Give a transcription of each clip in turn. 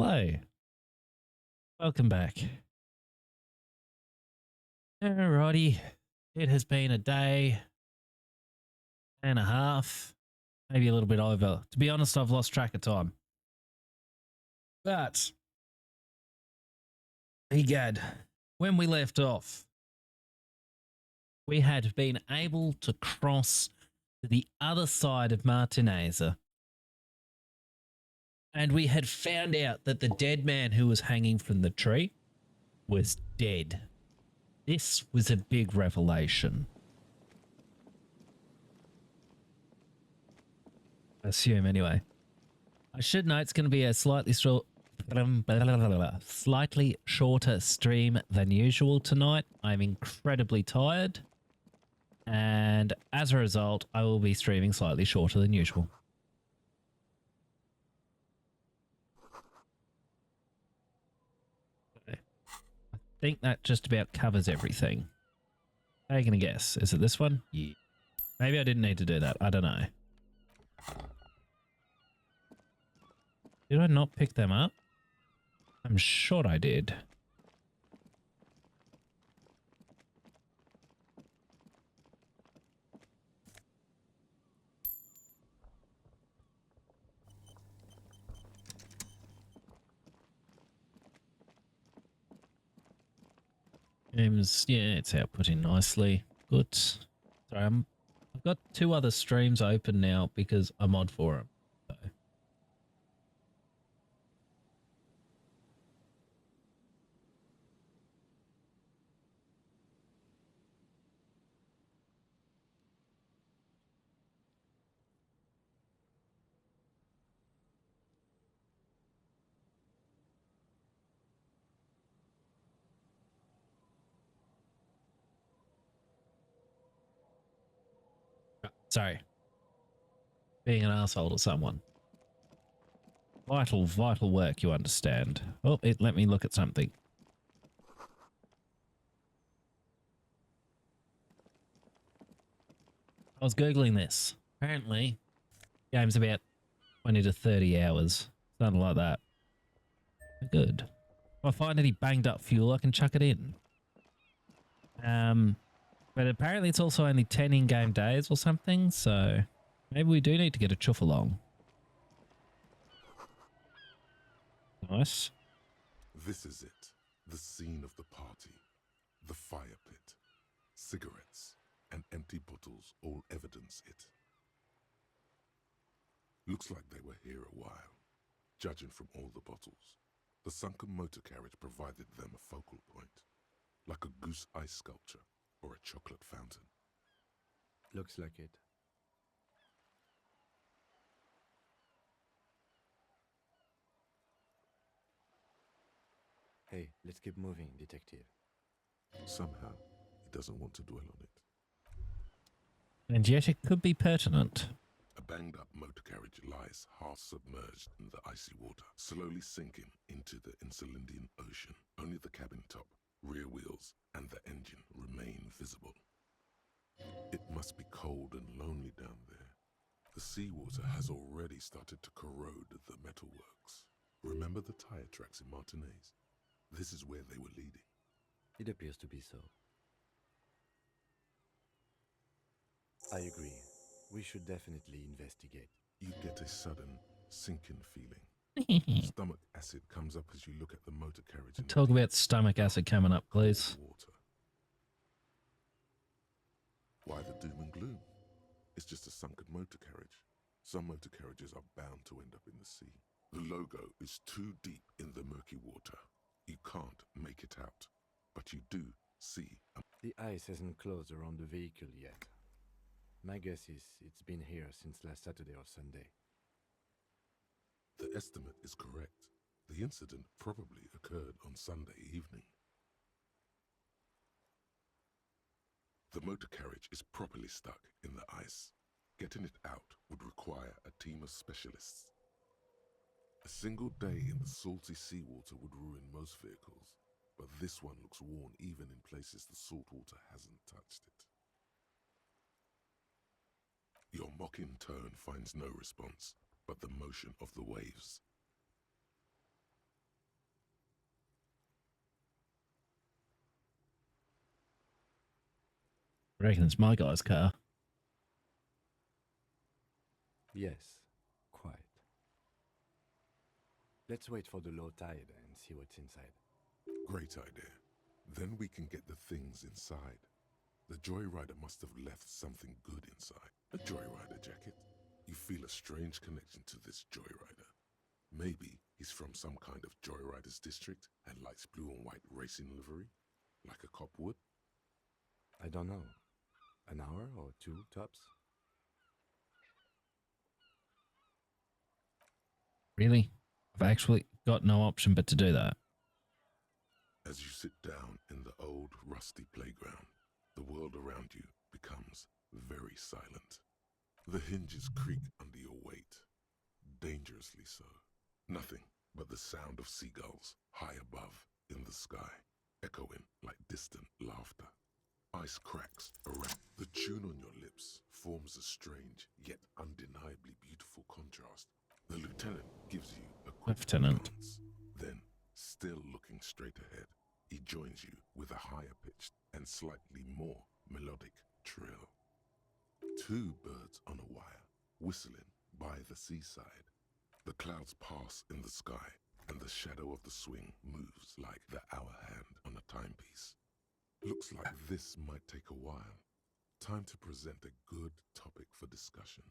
Hello. Welcome back. Alrighty. It has been a day and a half, maybe a little bit over. To be honest, I've lost track of time. But, egad, when we left off, we had been able to cross to the other side of Martineza. And we had found out that the dead man who was hanging from the tree was dead. This was a big revelation. I assume, anyway. I should note it's going to be a slightly shorter stream than usual tonight. I'm incredibly tired. And as a result, I will be streaming slightly shorter than usual. I think that just about covers everything. Taking a guess. Is it this one? Yeah. Maybe I didn't need to do that. I don't know. Did I not pick them up? I'm sure I did. Games, yeah, it's outputting nicely. Good. Sorry, I've got two other streams open now because I'm on for them. So. Sorry. Being an asshole to someone. Vital work, you understand. Oh, let me look at something. I was Googling this. Apparently, game's about 20 to 30 hours. Something like that. Good. If I find any banged up fuel, I can chuck it in. But apparently it's also only 10 in-game days or something, so maybe we do need to get a chuff along. Nice. This is it. The scene of the party. The fire pit. Cigarettes and empty bottles all evidence it. Looks like they were here a while, judging from all the bottles. The sunken motor carriage provided them a focal point, like a goose ice sculpture or a chocolate fountain. Looks like it. Hey, let's keep moving, detective. Somehow, he doesn't want to dwell on it. And yet it could be pertinent. A banged-up motor carriage lies half-submerged in the icy water, slowly sinking into the Insulindian Ocean. Only the cabin top, rear wheels, and the engine remain visible. It must be cold and lonely down there. The seawater has already started to corrode the metalworks. Remember the tire tracks in Martinez? This is where they were leading. It appears to be so. I agree. We should definitely investigate. You get a sudden sinking feeling. Stomach acid comes up as you look at the motor carriage. Talk about stomach acid coming up, please. Water. Why the doom and gloom? It's just a sunken motor carriage. Some motor carriages are bound to end up in the sea. The logo is too deep in the murky water. You can't make it out, but you do see. The ice hasn't closed around the vehicle yet. My guess is it's been here since last Saturday or Sunday. The estimate is correct. The incident probably occurred on Sunday evening. The motor carriage is properly stuck in the ice. Getting it out would require a team of specialists. A single day in the salty seawater would ruin most vehicles, but this one looks worn even in places the salt water hasn't touched it. Your mocking tone finds no response but the motion of the waves. I reckon it's my guy's car. Yes, quite. Let's wait for the low tide and see what's inside. Great idea. Then we can get the things inside. The Joyrider must have left something good inside. A Joyrider jacket. You feel a strange connection to this Joyrider. Maybe he's from some kind of Joyriders district and likes blue and white racing livery, like a cop would. I don't know. An hour or two, tops? Really? I've actually got no option but to do that. As you sit down in the old, rusty playground, the world around you becomes very silent. The hinges creak under your weight, dangerously so. Nothing but the sound of seagulls high above in the sky, echoing like distant laughter. Ice cracks around. The tune on your lips forms a strange yet undeniably beautiful contrast. The lieutenant gives you a quick Lieutenant. glance, then, still looking straight ahead, he joins you with a higher pitched and slightly more melodic trill. Two birds on a wire, whistling by the seaside. The clouds pass in the sky, and the shadow of the swing moves like the hour hand on a timepiece. Looks like this might take a while. Time to present a good topic for discussion.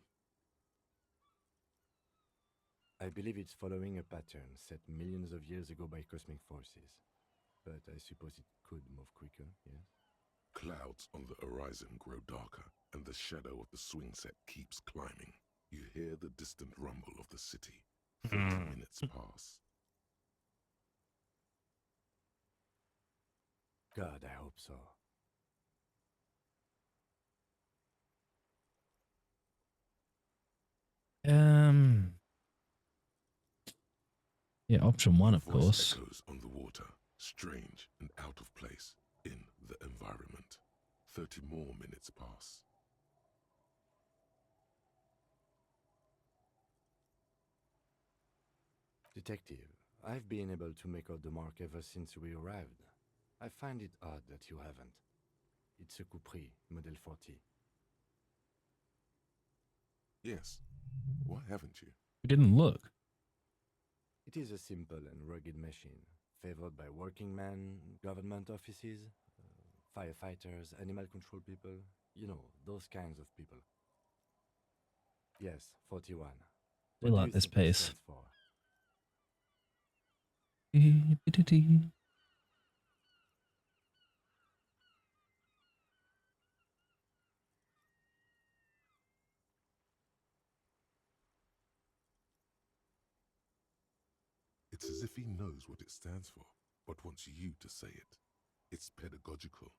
I believe it's following a pattern set millions of years ago by cosmic forces. But I suppose it could move quicker, yes? Clouds on the horizon grow darker, and the shadow of the swing set keeps climbing. You hear the distant rumble of the city. 30 minutes pass. God, I hope so. Yeah, option one, of Voice course. echoes on the water, strange and out of place in the environment. 30 more minutes pass. Detective, I've been able to make out the mark ever since we arrived. I find it odd that you haven't. It's a Capri, Model 40. Yes. Why haven't you? We didn't look. It is a simple and rugged machine, favored by working men, government offices, firefighters, animal control people, you know, those kinds of people. Yes, 41. We What do like you this think it piece. stands for? It's as if he knows what it stands for, but wants you to say it. It's pedagogical.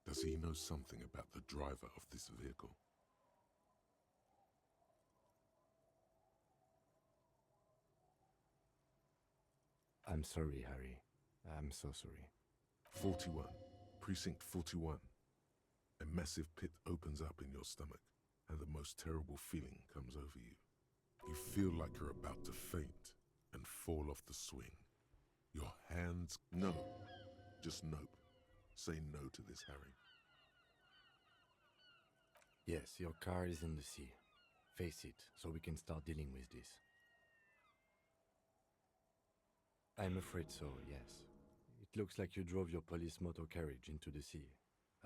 Does he know something about the driver of this vehicle? I'm sorry, Harry. I'm so sorry. 41. Precinct 41. A massive pit opens up in your stomach, and the most terrible feeling comes over you. You feel like you're about to faint and fall off the swing. Your hands... No. Just nope. Say no to this, Harry. Yes, your car is in the sea. Face it, so we can start dealing with this. I'm afraid so, yes. It looks like you drove your police motor carriage into the sea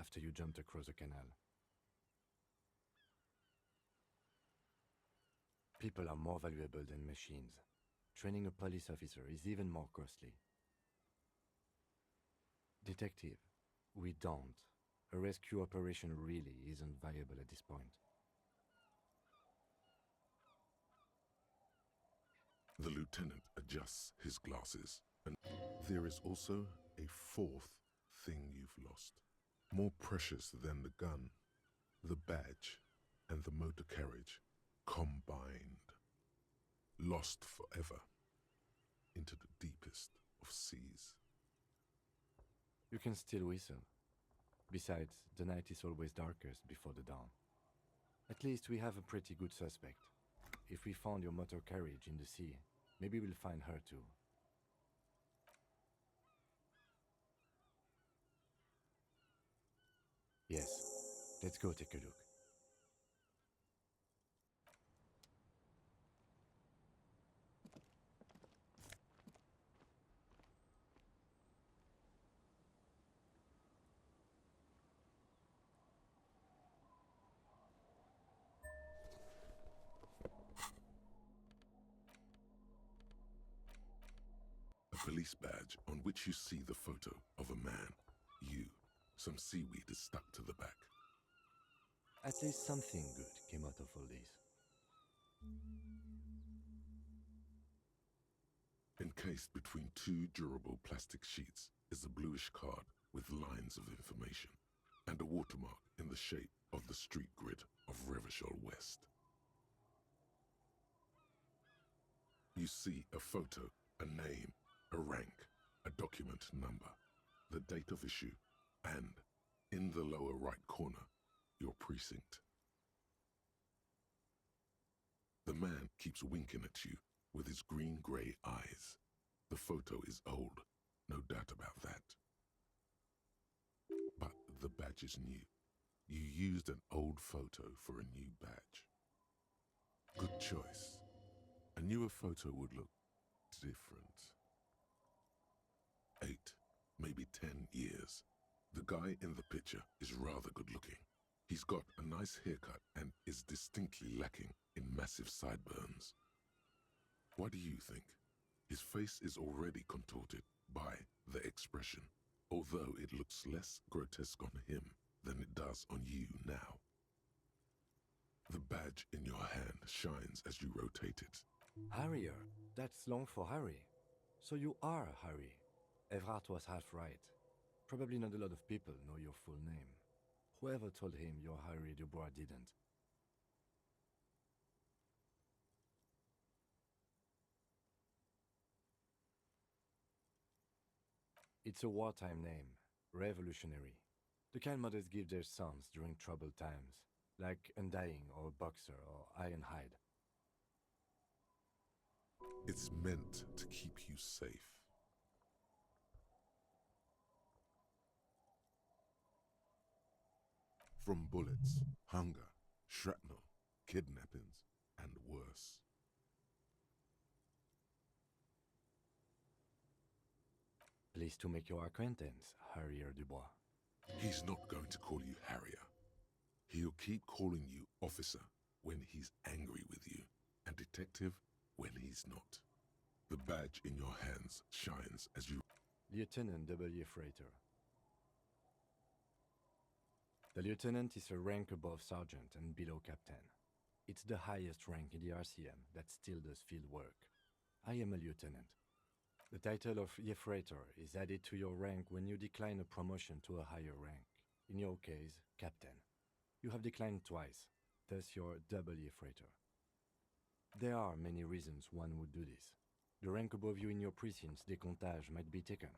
after you jumped across a canal. People are more valuable than machines. Training a police officer is even more costly. Detective, we don't. A rescue operation really isn't viable at this point. The lieutenant adjusts his glasses, and there is also a fourth thing you've lost. More precious than the gun, the badge, and the motor carriage combined. Lost forever into the deepest of seas. You can still whistle. Besides, the night is always darkest before the dawn. At least we have a pretty good suspect. If we found your motor carriage in the sea, maybe we'll find her too. Yes, Let's go take a look. A police badge on which you see the photo of a man. You. Some seaweed is stuck to the back. At least something good came out of all this. Encased between two durable plastic sheets is a bluish card with lines of information and a watermark in the shape of the street grid of Revachol West. You see a photo, a name, a rank, a document number, the date of issue, and, in the lower right corner, your precinct. The man keeps winking at you with his green-grey eyes. The photo is old, no doubt about that. But the badge is new. You used an old photo for a new badge. Good choice. A newer photo would look different. 8, maybe 10 years. The guy in the picture is rather good looking. He's got a nice haircut and is distinctly lacking in massive sideburns. What do you think? His face is already contorted by the expression, although it looks less grotesque on him than it does on you now. The badge in your hand shines as you rotate it. Harrier. That's long for Harry. So you are Harry. Evrard was half right. Probably not a lot of people know your full name. Whoever told him you're Harry Dubois didn't. It's a wartime name, revolutionary. The kind mothers give their sons during troubled times, like Undying or Boxer or Ironhide. It's meant to keep you safe. From bullets, hunger, shrapnel, kidnappings, and worse. Pleased to make your acquaintance, Harrier Dubois. He's not going to call you Harrier. He'll keep calling you officer when he's angry with you, and detective when he's not. The badge in your hands shines as you... Lieutenant W. Freighter. The lieutenant is a rank above sergeant and below captain. It's the highest rank in the RCM that still does field work. I am a lieutenant. The title of Freighter is added to your rank when you decline a promotion to a higher rank. In your case, captain. You have declined twice, thus you're W. Freighter. There are many reasons one would do this. The rank above you in your precinct's décomptage might be taken,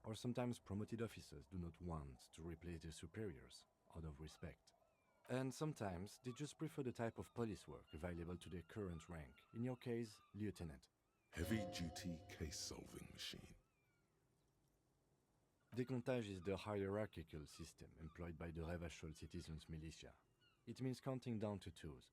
or sometimes promoted officers do not want to replace their superiors, out of respect. And sometimes they just prefer the type of police work available to their current rank, in your case, lieutenant. Heavy-duty case-solving machine. Décomptage is the hierarchical system employed by the Revachol Citizens Militia. It means counting down to 2s.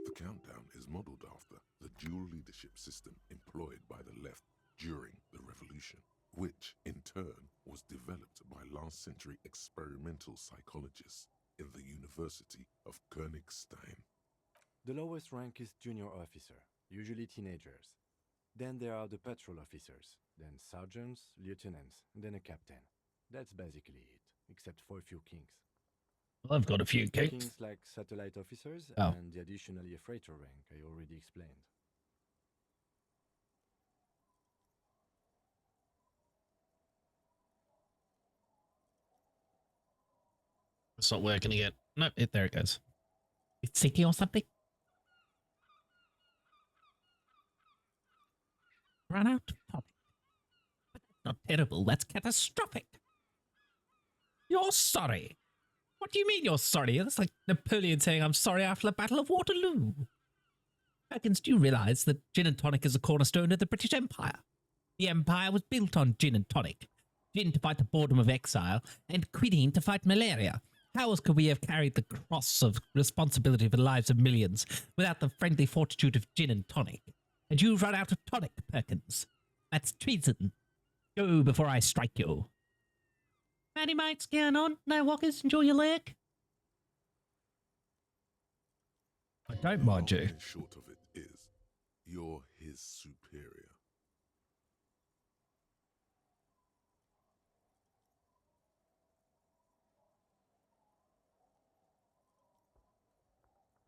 The countdown is modeled after the dual leadership system employed by the left during the revolution, which in turn was developed by last-century experimental psychologists in the University of Königstein. The lowest rank is junior officer, usually teenagers. Then there are the patrol officers, then sergeants, lieutenants, and then a captain. That's basically it, except for a few kinks. Well, I've got a few kicks. Kinks like satellite officers Oh. and the additionally a freighter rank I already explained. It's not working again. No, there it goes. It's sinking or something? Run out of topic. But that's not terrible, that's catastrophic. You're sorry. What do you mean you're sorry? That's like Napoleon saying I'm sorry after the Battle of Waterloo. Perkins, do you realize that gin and tonic is a cornerstone of the British Empire? The empire was built on gin and tonic. gin to fight the boredom of exile, and quinine to fight malaria. How else could we have carried the cross of responsibility for the lives of millions without the friendly fortitude of gin and tonic? And you run out of tonic, Perkins. That's treason. Go before I strike you. Matty mates, going on? No walkers, enjoy your lurk? I don't mind Long you. and short of it is, you're his superior.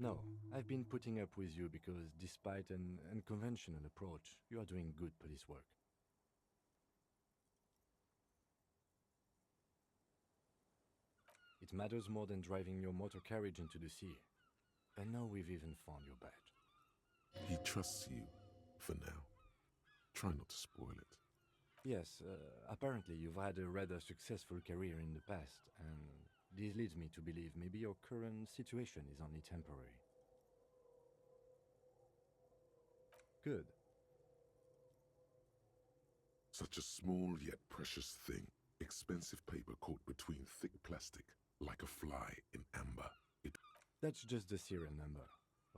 No, I've been putting up with you because despite an unconventional approach, you are doing good police work. It matters more than driving your motor carriage into the sea. And now we've even found your badge. He trusts you, for now. Try not to spoil it. Yes, apparently you've had a rather successful career in the past, and this leads me to believe maybe your current situation is only temporary. Good. Such a small yet precious thing. Expensive paper caught between thick plastic, like a fly in amber. That's just the serial number.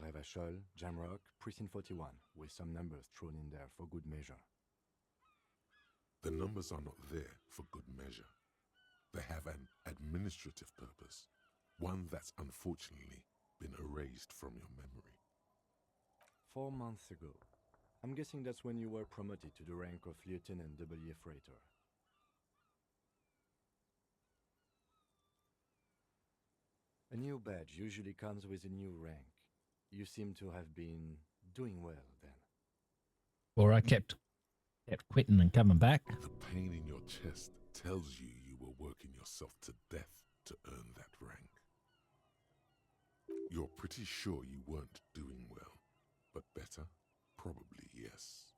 Revachol, Jamrock, Precinct 41, with some numbers thrown in there for good measure. The numbers are not there for good measure. They have an administrative purpose, one that's unfortunately been erased from your memory. 4 months ago. I'm guessing that's when you were promoted to the rank of Lieutenant W. Freighter. A new badge usually comes with a new rank. You seem to have been doing well then. Or I kept quitting and coming back. The pain in your chest tells you you were working yourself to death to earn that rank. You're pretty sure you weren't doing well, but better? Probably yes.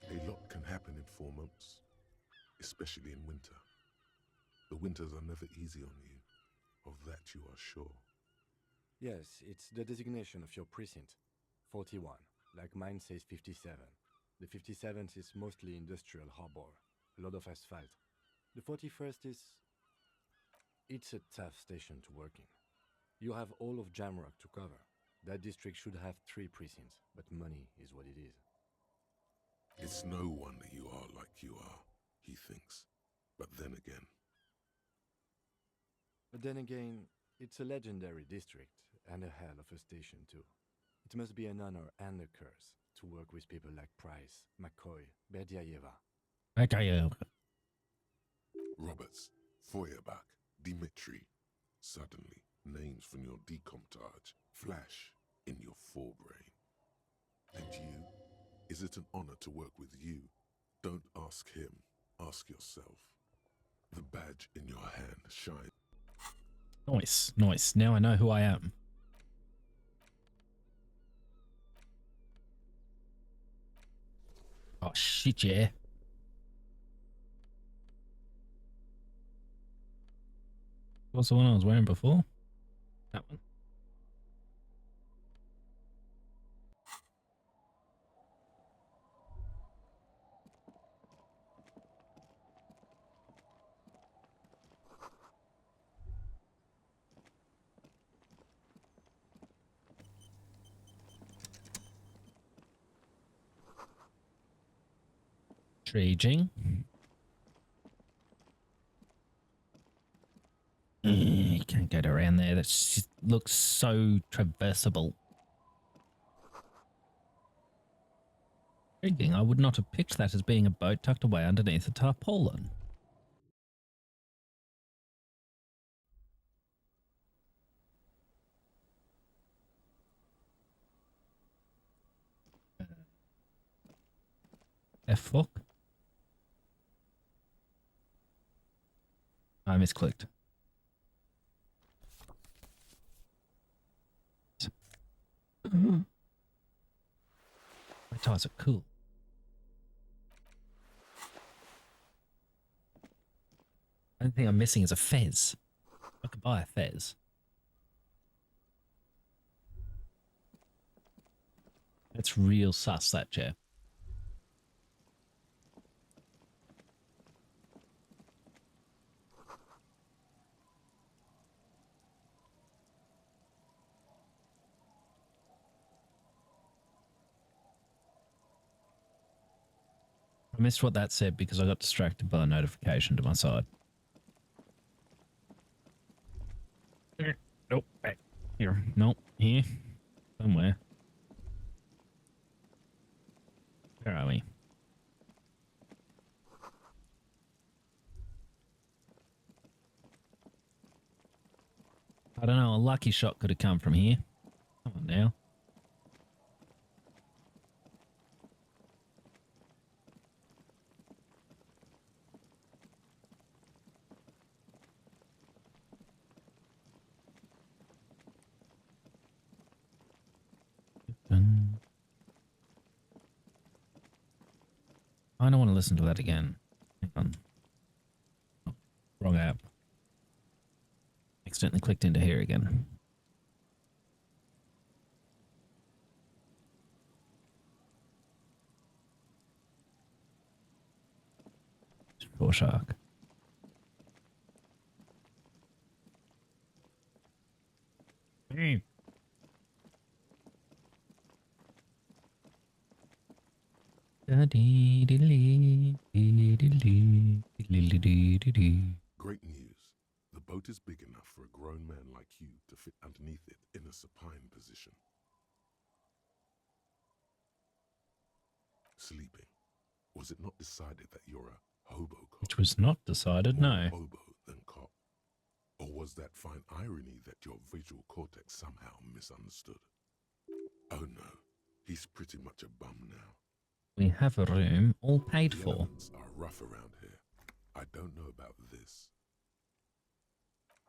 A lot can happen in 4 months, especially in winter. The winters are never easy on you, of that you are sure. Yes, it's the designation of your precinct. 41, like mine says 57. The 57th is mostly industrial harbor, a lot of asphalt. The 41st is... It's a tough station to work in. You have all of Jamrock to cover. That district should have 3 precincts, but money is what it is. It's no wonder you are like you are, he thinks. But then again... it's a legendary district, and a hell of a station too. It must be an honor and a curse to work with people like Price, McCoy, Berdiaeva. Okay, Roberts, Feuerbach, Dimitri. Suddenly, names from your decomptage flash in your forebrain. And you? Is it an honor to work with you? Don't ask him, ask yourself. The badge in your hand shines. nice, nice. Now I know who I am. Oh shit, yeah. What's the one I was wearing before? That one. Intriguing. You can't get around there. That looks so traversable. Intriguing. I would not have picked that as being a boat tucked away underneath a tarpaulin. F-fuck. I misclicked. My tires are cool. The only thing I'm missing is a fez. I could buy a fez. That's real sus, that chair. I missed what that said because I got distracted by a notification to my side. Nope, back here. Nope, here. Somewhere. Where are we? I don't know, a lucky shot could have come from here. Come on now. Dun. I don't want to listen to that again. Hang on. Oh, wrong app. Accidentally clicked into here again. Poor shark. Hey. Great news. The boat is big enough for a grown man like you to fit underneath it in a supine position. Sleeping. Was it not decided that you're a hobo cop? Which was not decided, More no. hobo than cop? Or was that fine irony that your visual cortex somehow misunderstood? Oh no, he's pretty much a bum now. We have a room all paid The for. elements are rough around here. I don't know about this.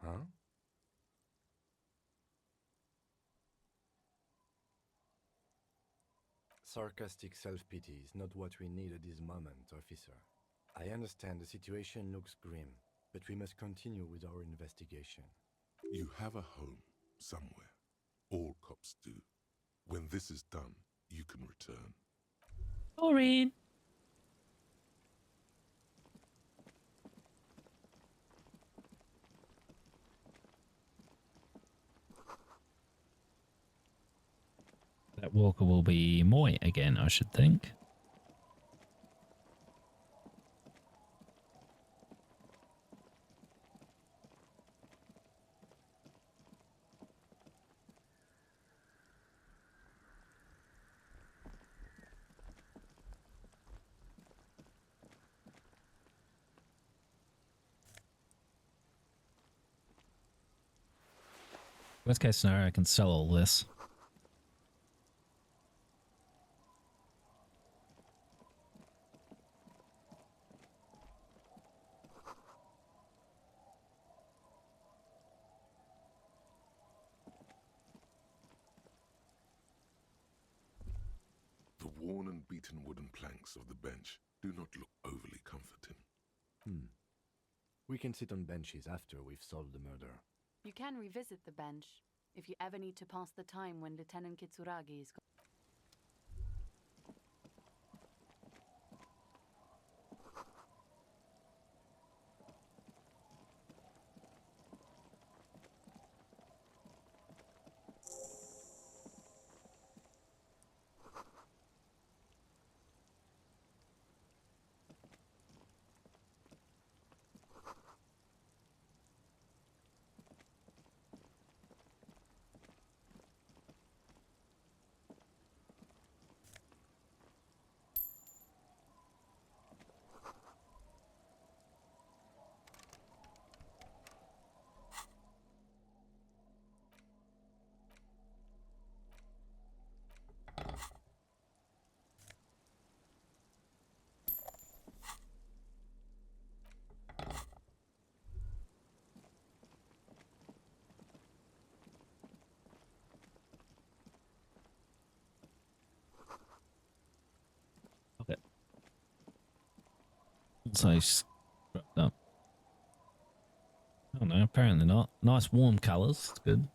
Huh? Sarcastic self-pity is not what we need at this moment, officer. I understand the situation looks grim, but we must continue with our investigation. You have a home somewhere. All cops do. When this is done, you can return. Maureen. That walker will be Moy again, I should think. Worst case scenario, I can sell all this. The worn and beaten wooden planks of the bench do not look overly comforting. We can sit on benches after we've solved the murder. You can revisit the bench if you ever need to pass the time when Lieutenant Kitsuragi is gone. Okay. Also scrubbed up. I don't know, apparently not. Nice warm colours, it's good.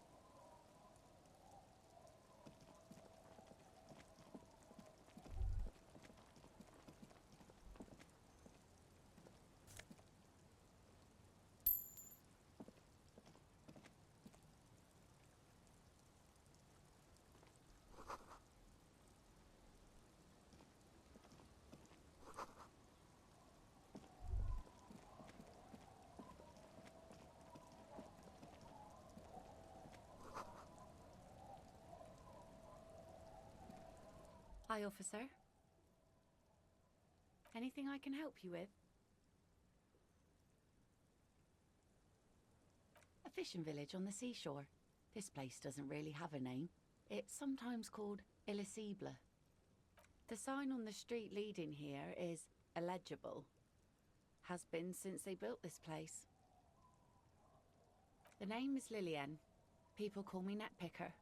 Hi, officer. Anything I can help you with? A fishing village on the seashore. This place doesn't really have a name. It's sometimes called Elysium. The sign on the street leading here is illegible. Has been since they built this place. The name is Lillian. People call me Netpicker.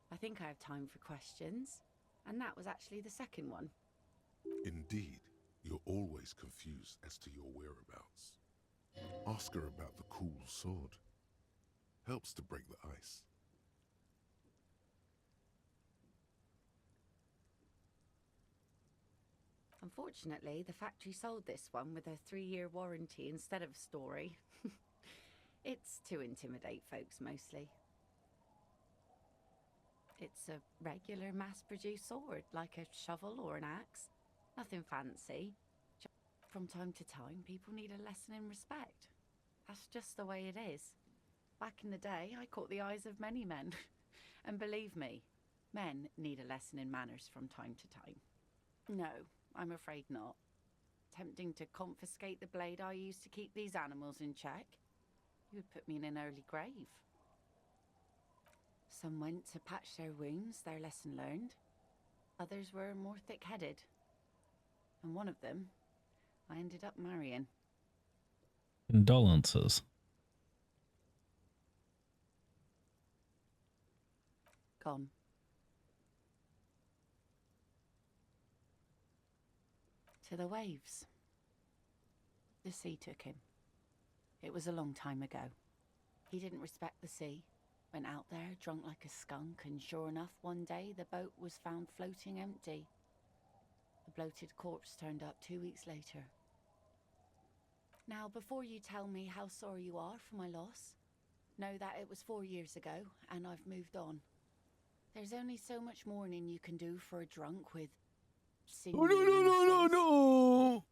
I think I have time for questions, and that was actually the second one. Indeed, you're always confused as to your whereabouts. Ask her about the cool sword. Helps to break the ice. Unfortunately, the factory sold this one with a 3-year warranty instead of a story. It's to intimidate folks mostly. It's a regular mass-produced sword, like a shovel or an axe. Nothing fancy. From time to time, people need a lesson in respect. That's just the way it is. Back in the day, I caught the eyes of many men. And believe me, men need a lesson in manners from time to time. No, I'm afraid not. Tempting to confiscate the blade I used to keep these animals in check. You would put me in an early grave. Some went to patch their wounds, their lesson learned. Others were more thick-headed. And one of them, I ended up marrying. Condolences. Gone. To the waves. The sea took him. It was a long time ago. He didn't respect the sea. Went out there, drunk like a skunk, and sure enough, one day the boat was found floating empty. A bloated corpse turned up 2 weeks later. Now, before you tell me how sorry you are for my loss, know that it was 4 years ago, and I've moved on. There's only so much mourning you can do for a drunk with sinewy muscles. No.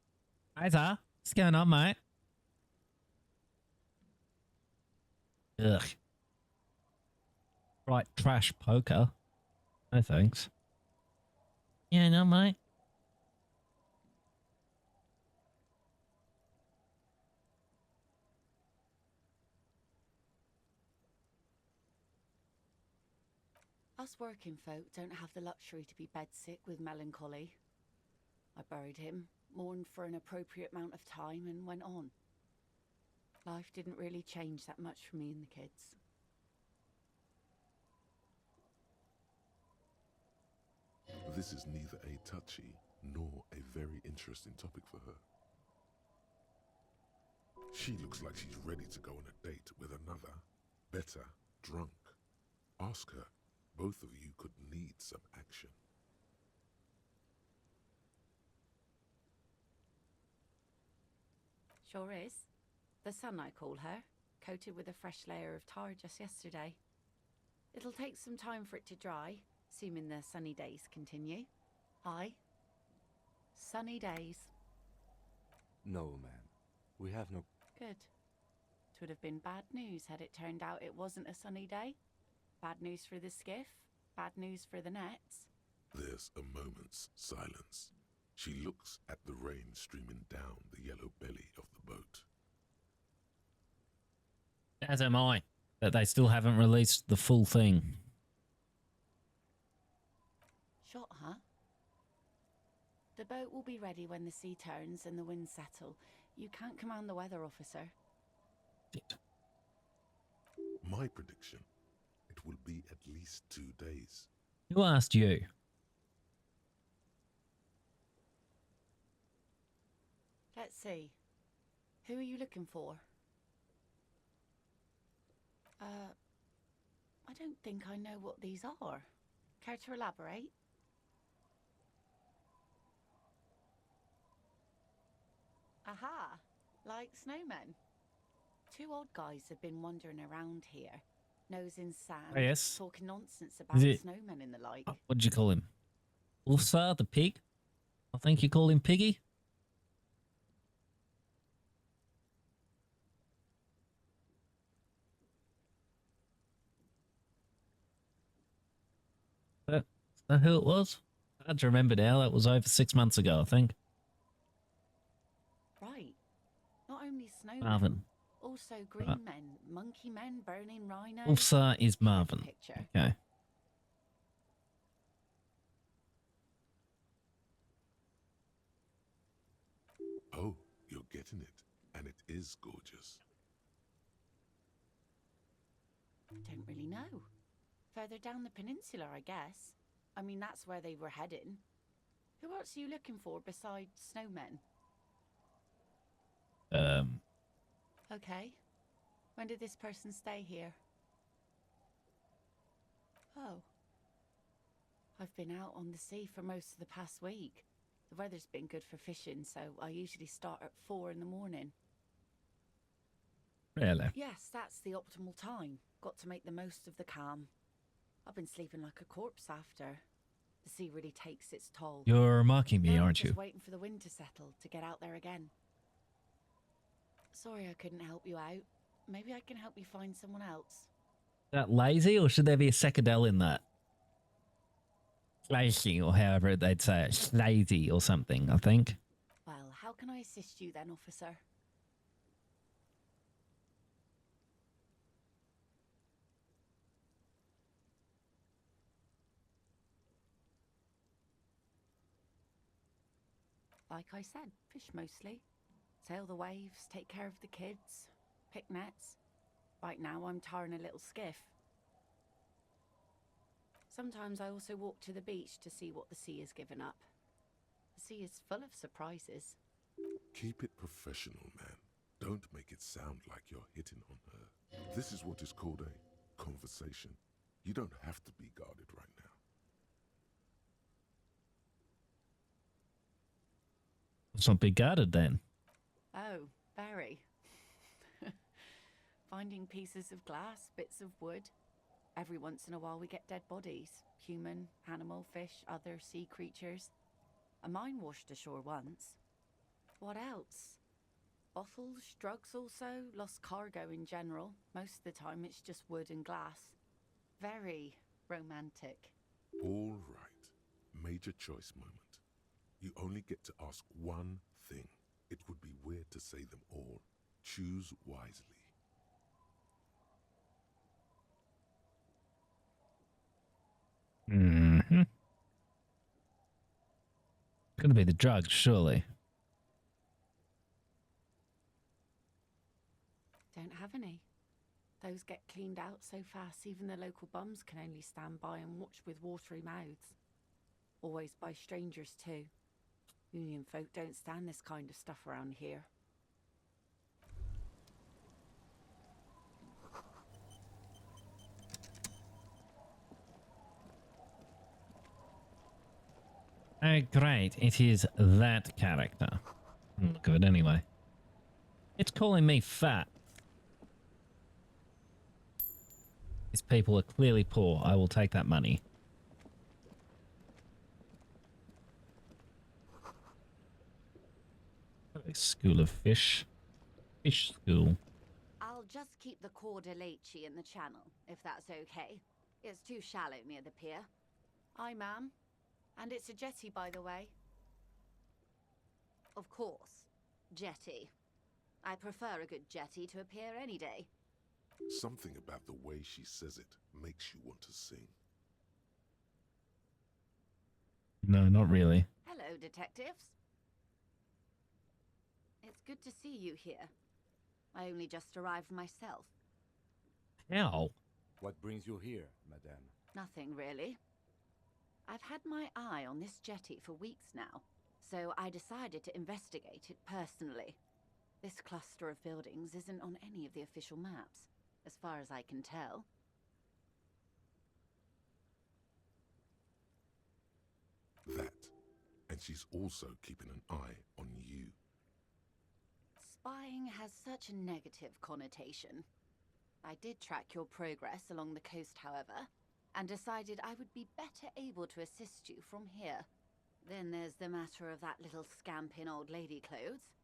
Hi, sir. What's going on, mate? Ugh. Right, trash poker. No thanks. Yeah, no, mate. Us working folk don't have the luxury to be bedsick with melancholy. I buried him, mourned for an appropriate amount of time, and went on. Life didn't really change that much for me and the kids. This is neither a touchy nor a very interesting topic for her. She looks like she's ready to go on a date with another, better, drunk. Ask her. Both of you could need some action. Sure is. The sun, I call her, coated with a fresh layer of tar just yesterday. It'll take some time for it to dry, assuming the sunny days continue. Aye. Sunny days. No, ma'am. We have no... Good. It would have been bad news had it turned out it wasn't a sunny day. Bad news for the skiff, bad news for the nets. There's a moment's silence. She looks at the rain streaming down the yellow belly of the boat. As am I. But they still haven't released the full thing. Shot, huh? The boat will be ready when the sea turns and the winds settle. You can't command the weather, officer. Shit. My prediction, it will be at least 2 days. Who asked you? Let's see. Who are you looking for? I don't think I know what these are. Care to elaborate? Aha! Like snowmen. 2 old guys have been wandering around here, nose in sand, Oh, yes. talking nonsense about Is it- snowmen and the like. Oh, what did you call him? Ulsa, the pig? I think you call him Piggy. Is that who it was? Hard to remember now. That was over 6 months ago, I think. Right. Not only snowmen, Marvin. also green men, monkey men, burning rhinos. Ulsa is Marvin. Picture. Okay. Oh, you're getting it. And it is gorgeous. Don't really know. Further down the peninsula, I guess. I mean, that's where they were heading. Who else are you looking for besides snowmen? Okay. When did this person stay here? Oh. I've been out on the sea for most of the past week. The weather's been good for fishing, so I usually start at 4 in the morning. Really? Yes, that's the optimal time. Got to make the most of the calm. I've been sleeping like a corpse after. The sea really takes its toll. You're mocking me, Now I'm aren't you? just waiting for the wind to settle to get out there again. Sorry I couldn't help you out. Maybe I can help you find someone else. Is that lazy, or should there be a second L in that? Lazy, or however they'd say it. Lazy or something, I think. Well, how can I assist you then, officer? Like I said, fish mostly. Sail the waves, take care of the kids, pick nets. Right now I'm tarring a little skiff. Sometimes I also walk to the beach to see what the sea has given up. The sea is full of surprises. Keep it professional, man. Don't make it sound like you're hitting on her. This is what is called a conversation. You don't have to be guarded right now. Let's not be guarded then. Oh, very. Finding pieces of glass, bits of wood. Every once in a while we get dead bodies. Human, animal, fish, other sea creatures. A mine washed ashore once. What else? Bottles, drugs also, lost cargo in general. Most of the time it's just wood and glass. Very romantic. All right. Major choice moment. You only get to ask one thing. It would be weird to say them all. Choose wisely. Mm-hmm. Gonna be the drugs, surely. Don't have any. Those get cleaned out so fast even the local bums can only stand by and watch with watery mouths. Always by strangers too. Union folk don't stand this kind of stuff around here. Oh, great. It is that character. Look at it anyway. It's calling me fat. These people are clearly poor. I will take that money. A school of fish. Fish school. I'll just keep the Corda Leche in the channel, if that's okay. It's too shallow near the pier. Aye, ma'am. And it's a jetty, by the way. Of course. Jetty. I prefer a good jetty to a pier any day. Something about the way she says it makes you want to sing. No, not really. Hello, detectives. It's good to see you here. I only just arrived myself. How? What brings you here, madame? Nothing, really. I've had my eye on this jetty for weeks now, so I decided to investigate it personally. This cluster of buildings isn't on any of the official maps, as far as I can tell. That. And she's also keeping an eye on you. Spying has such a negative connotation. I did track your progress along the coast, however, and decided I would be better able to assist you from here. Then there's the matter of that little scamp in old lady clothes.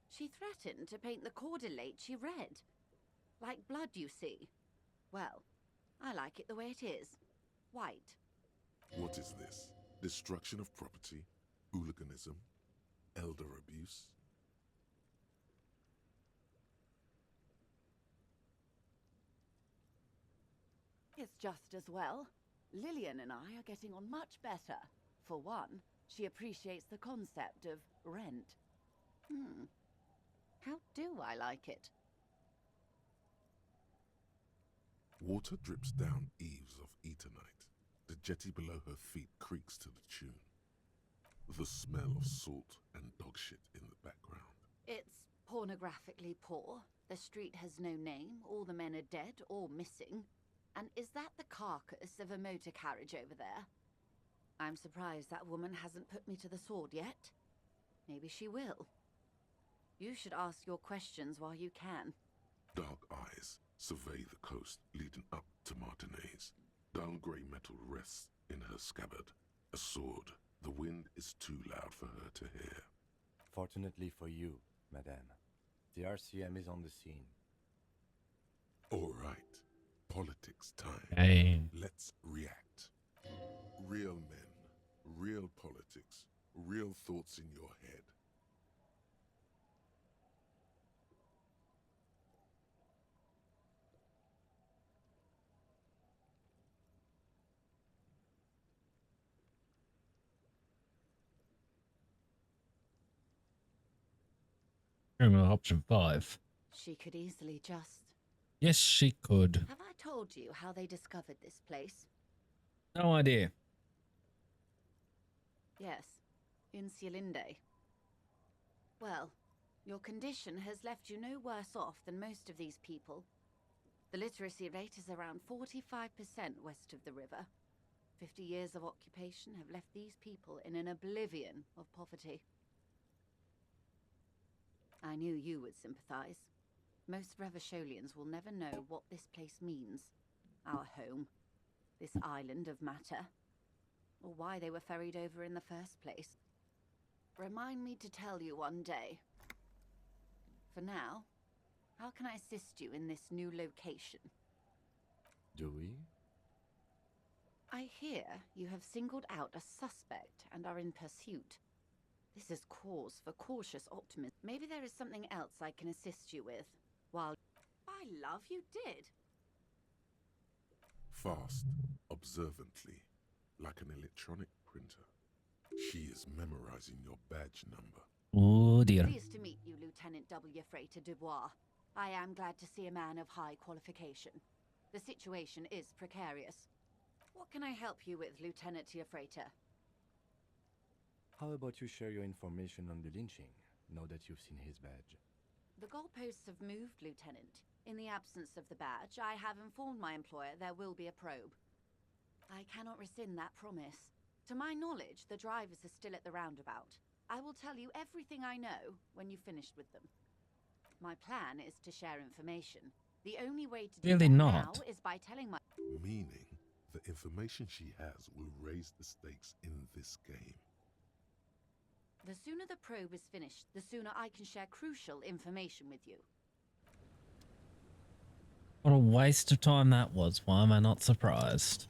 She threatened to paint the Corda Leche red. Like blood, you see. Well, I like it the way it is. White. What is this? destruction of property, hooliganism, elder abuse. It's just as well. Lillian and I are getting on much better. For one, she appreciates the concept of rent. How do I like it? Water drips down eaves of Eternite. The jetty below her feet creaks to the tune. The smell of salt and dog shit in the background. It's pornographically poor. The street has no name. All the men are dead or missing. And is that the carcass of a motor carriage over there? I'm surprised that woman hasn't put me to the sword yet. Maybe she will. You should ask your questions while you can. Dark eyes survey the coast leading up to Martinez. Dull grey metal rests in her scabbard. A sword. The wind is too loud for her to hear. Fortunately for you, madame, the RCM is on the scene. All right. Politics time. Damn. Let's react. Real men, real politics, real thoughts in your head. Criminal option 5. She could easily just... Yes, she could. Have I told you how they discovered this place? No idea. Yes, in Cialinde. Well, your condition has left you no worse off than most of these people. The literacy rate is around 45% west of the river. 50 years of occupation have left these people in an oblivion of poverty. I knew you would sympathize. Most Revacholians will never know what this place means. Our home. This island of matter. Or why they were ferried over in the first place. Remind me to tell you one day. For now, how can I assist you in this new location? Do we? I hear you have singled out a suspect and are in pursuit. This is cause for cautious optimism. Maybe there is something else I can assist you with. While... By love, you did. Fast, observantly, like an electronic printer. She is memorizing your badge number. Oh dear. Pleased to meet you, Lieutenant W. Frater Dubois. I am glad to see a man of high qualification. The situation is precarious. What can I help you with, Lieutenant Frater? How about you share your information on the lynching, now that you've seen his badge? The goalposts have moved, Lieutenant. In the absence of the badge, I have informed my employer there will be a probe. I cannot rescind that promise. To my knowledge, the drivers are still at the roundabout. I will tell you everything I know when you've finished with them. My plan is to share information. The only way to do Really that not. now is by telling my... Meaning, the information she has will raise the stakes in this game. The sooner the probe is finished, the sooner I can share crucial information with you. What a waste of time that was. Why am I not surprised?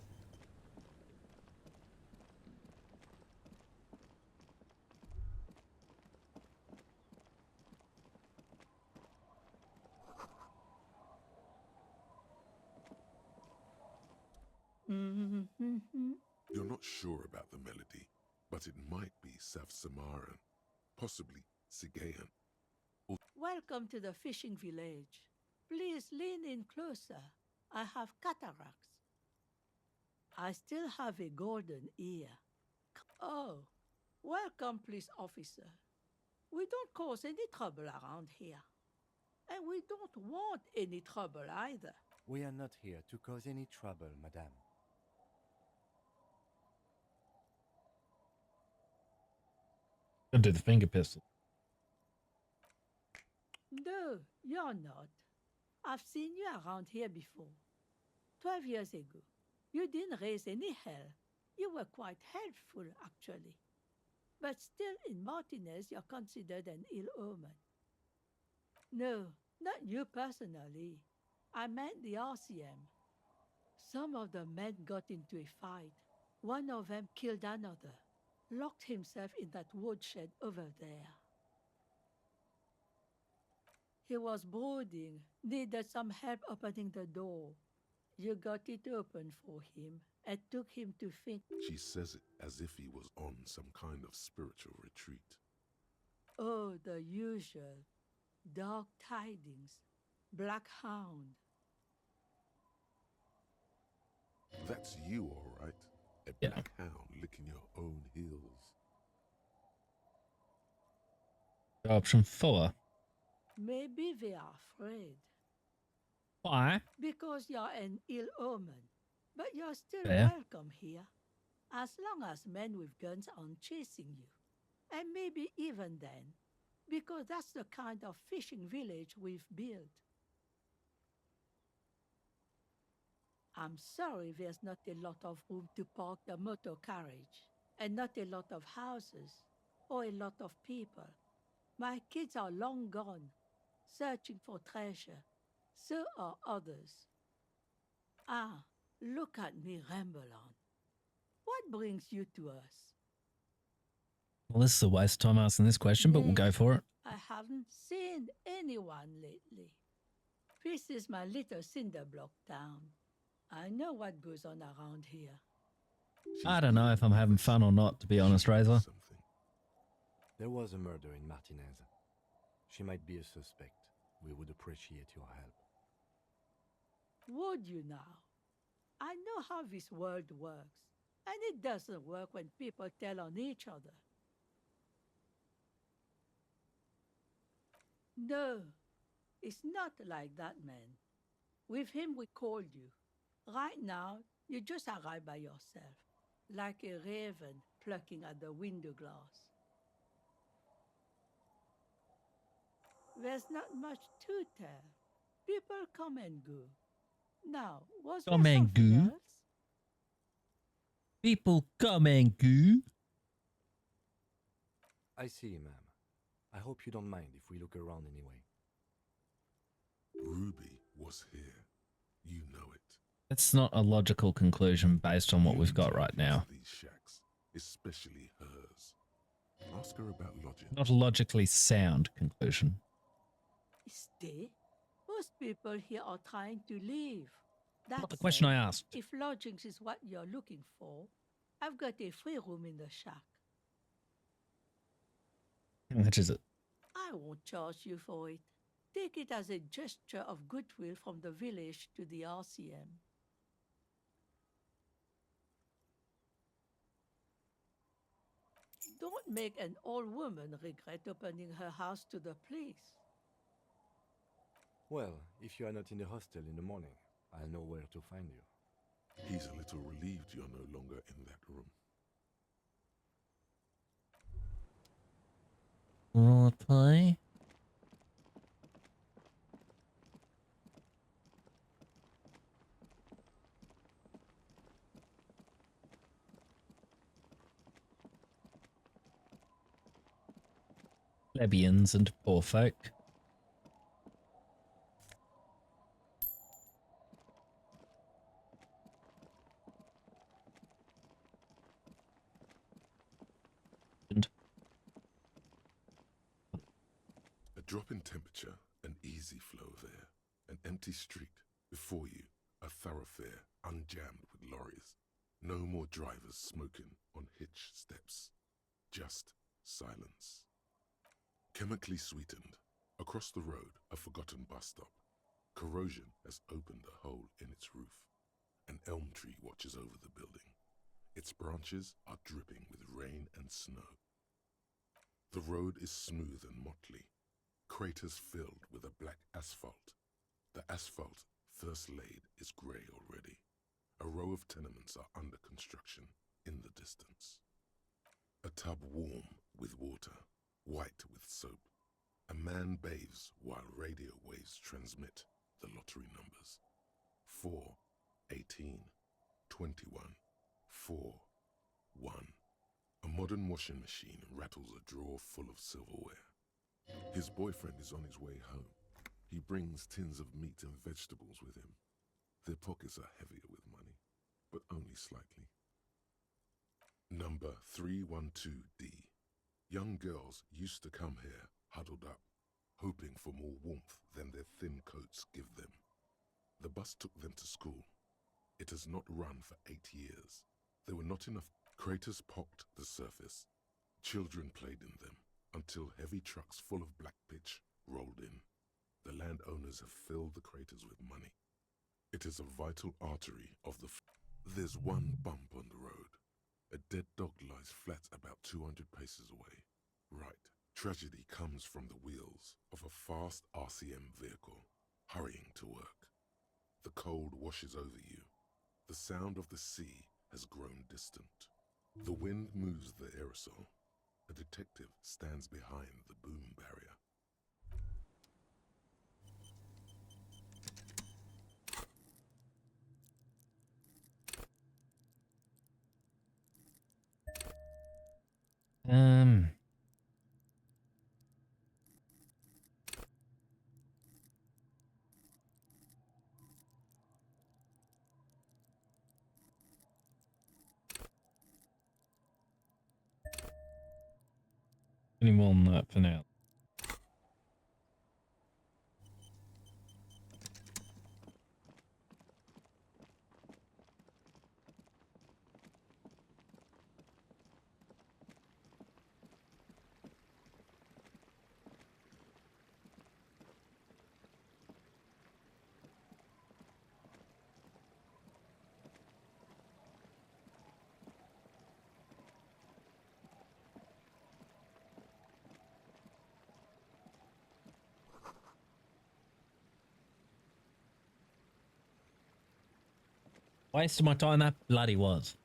You're not sure about the melody, but it might be Saf-Samaran, possibly Sigayan. Welcome to the fishing village. Please lean in closer. I have cataracts. I still have a golden ear. Oh, welcome, police officer. We don't cause any trouble around here. And we don't want any trouble either. We are not here to cause any trouble, madame. Gonna do the finger pistol. No, you're not. I've seen you around here before. 12 years ago. You didn't raise any hell. You were quite helpful, actually. But still, in Martinez, you're considered an ill omen. No, not you personally. I meant the RCM. Some of the men got into a fight. One of them killed another, locked himself in that woodshed over there. He was brooding, needed some help opening the door. You got it open for him and took him to think. She says it as if he was on some kind of spiritual retreat. Oh, the usual. Dark tidings. Black hound. That's you, all right. A Yeah. black hound licking your own heels. Option 4. Maybe they are afraid. Why? Because you're an ill omen. But you're still Fair. welcome here. As long as men with guns aren't chasing you. And maybe even then. Because that's the kind of fishing village we've built. I'm sorry there's not a lot of room to park the motor carriage. And not a lot of houses. Or a lot of people. My kids are long gone. Searching for treasure. So are others. Ah, look at me ramble on. What brings you to us? Well, this is a waste of time asking this question, but we'll go for it. I haven't seen anyone lately. This is my little cinder block town. I know what goes on around here. I don't know if I'm having fun or not, to be honest, Razor. Something. There was a murder in Martinez. She might be a suspect. We would appreciate your help. Would you now? I know how this world works. And it doesn't work when people tell on each other. No, it's not like that, man. With him, we called you. Right now, you just arrived by yourself, like a raven plucking at the window glass. There's not much to tell. People come and go. Now, was there Come and something go? else? People come and go. I see, ma'am. I hope you don't mind if we look around anyway. Ruby was here. You know it. That's not a logical conclusion based on what You we've need got to right look into now. These shacks, especially hers. Ask her about lodging. Not a logically sound conclusion. Stay? Most people here are trying to leave. Not the That question said, I asked. if lodgings is what you're looking for, I've got a free room in the shack. How much is it? I won't charge you for it. Take it as a gesture of goodwill from the village to the RCM. Don't make an old woman regret opening her house to the police. Well, if you are not in the hostel in the morning, I'll know where to find you. He's a little relieved you're no longer in that room. Roleplay. Plebeians and poor folk. A drop in temperature, an easy flow of air, an empty street, before you, a thoroughfare unjammed with lorries. No more drivers smoking on hitch steps. Just silence. Chemically sweetened, across the road, a forgotten bus stop. Corrosion has opened a hole in its roof. An elm tree watches over the building. Its branches are dripping with rain and snow. The road is smooth and motley, craters filled with a black asphalt. The asphalt, first laid, is grey already. A row of tenements are under construction in the distance. A tub warm with water, white with soap. A man bathes while radio waves transmit the lottery numbers. 4, 18, 21, 4, 1. A modern washing machine rattles a drawer full of silverware. His boyfriend is on his way home. He brings tins of meat and vegetables with him. Their pockets are heavier with money, but only slightly. Number 312D. Young girls used to come here, huddled up, hoping for more warmth than their thin coats give them. The bus took them to school. It has not run for 8 years. There were not enough craters pocked the surface. Children played in them until heavy trucks full of black pitch rolled in. The landowners have filled the craters with money. It is a vital artery of the... There's one bump on the road. A dead dog lies flat about 200 paces away. Right. Tragedy comes from the wheels of a fast RCM vehicle, hurrying to work. The cold washes over you. The sound of the sea has grown distant. The wind moves the aerosol. A detective stands behind the boom barrier. Any more than that for now. Waste of my time that bloody was.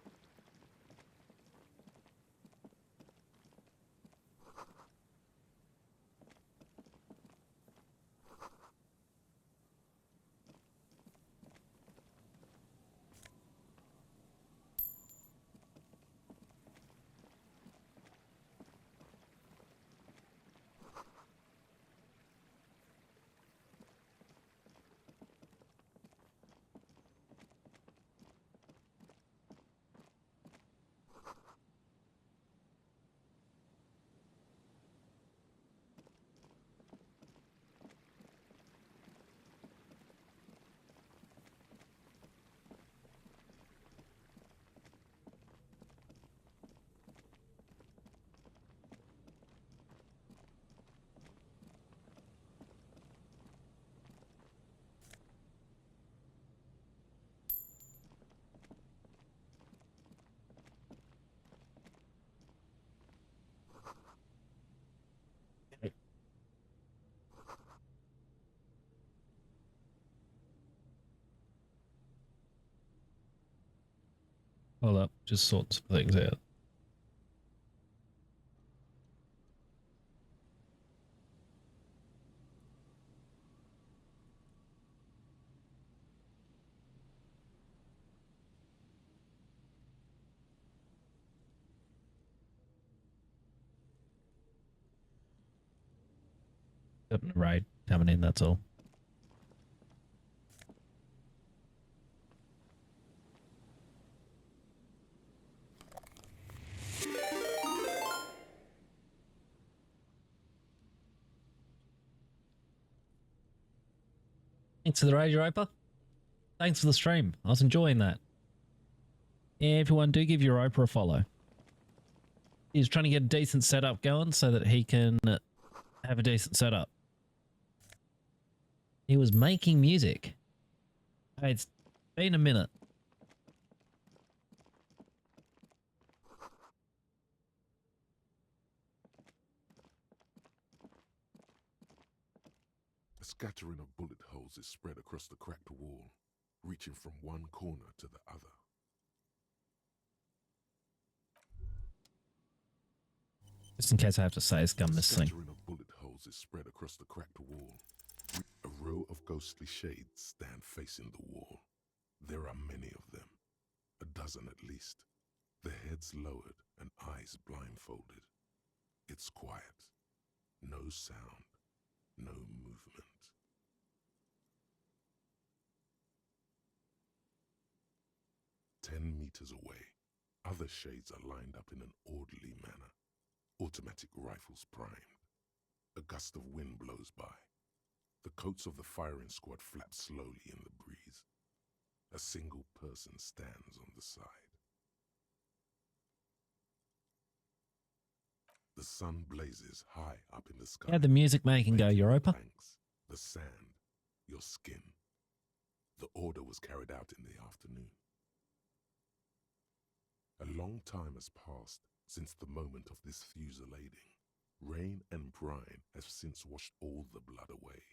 Hold up, just sort some things out. Right, coming in, that's all. Thanks for the raid, Europa. Thanks for the stream. I was enjoying that. Yeah, everyone, do give Europa a follow. He's trying to get a decent setup going so that he can have a decent setup. He was making music. Hey, it's been a minute. A scattering of bullet holes is spread across the cracked wall, reaching from one corner to the other. Just in case I have to say scum this thing. A scattering of bullet holes is spread across the cracked wall. A row of ghostly shades stand facing the wall. There are many of them, a dozen at least, their heads lowered and eyes blindfolded. It's quiet. No sound, no movement. "10 meters away, Other shades are lined up in an orderly manner, automatic rifles primed. A gust of wind blows by. The coats of the firing squad flap slowly in the breeze. A single person stands on the side. The sun blazes high up in the sky. How'd the music making go, baking the Europa? planks, the sand, your skin. The order was carried out in the afternoon. A long time has passed since the moment of this fusillading. Rain and brine have since washed all the blood away.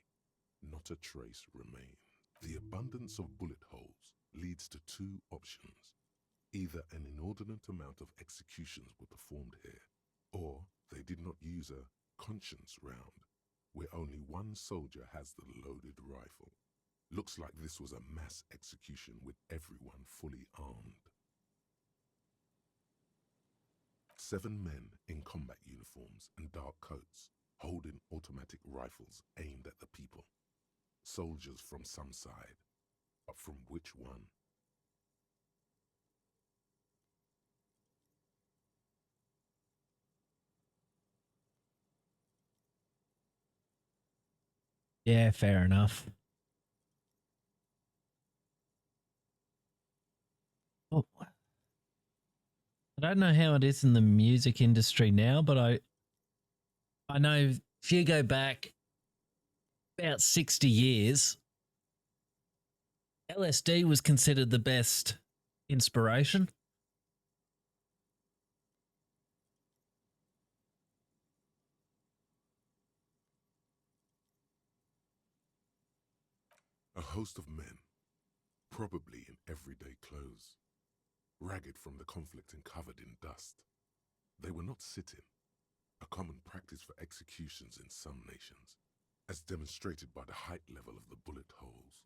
Not a trace remains. The abundance of bullet holes leads to two options. Either an inordinate amount of executions were performed here, or they did not use a conscience round, where only one soldier has the loaded rifle. Looks like this was a mass execution with everyone fully armed. 7 men in combat uniforms and dark coats, holding automatic rifles aimed at the people. Soldiers from some side, but from which one? Yeah, fair enough. Oh, I don't know how it is in the music industry now, but I know if you go back about 60 years, LSD was considered the best inspiration. A host of men, probably in everyday clothes, ragged from the conflict and covered in dust. They were not sitting, a common practice for executions in some nations, as demonstrated by the height level of the bullet holes.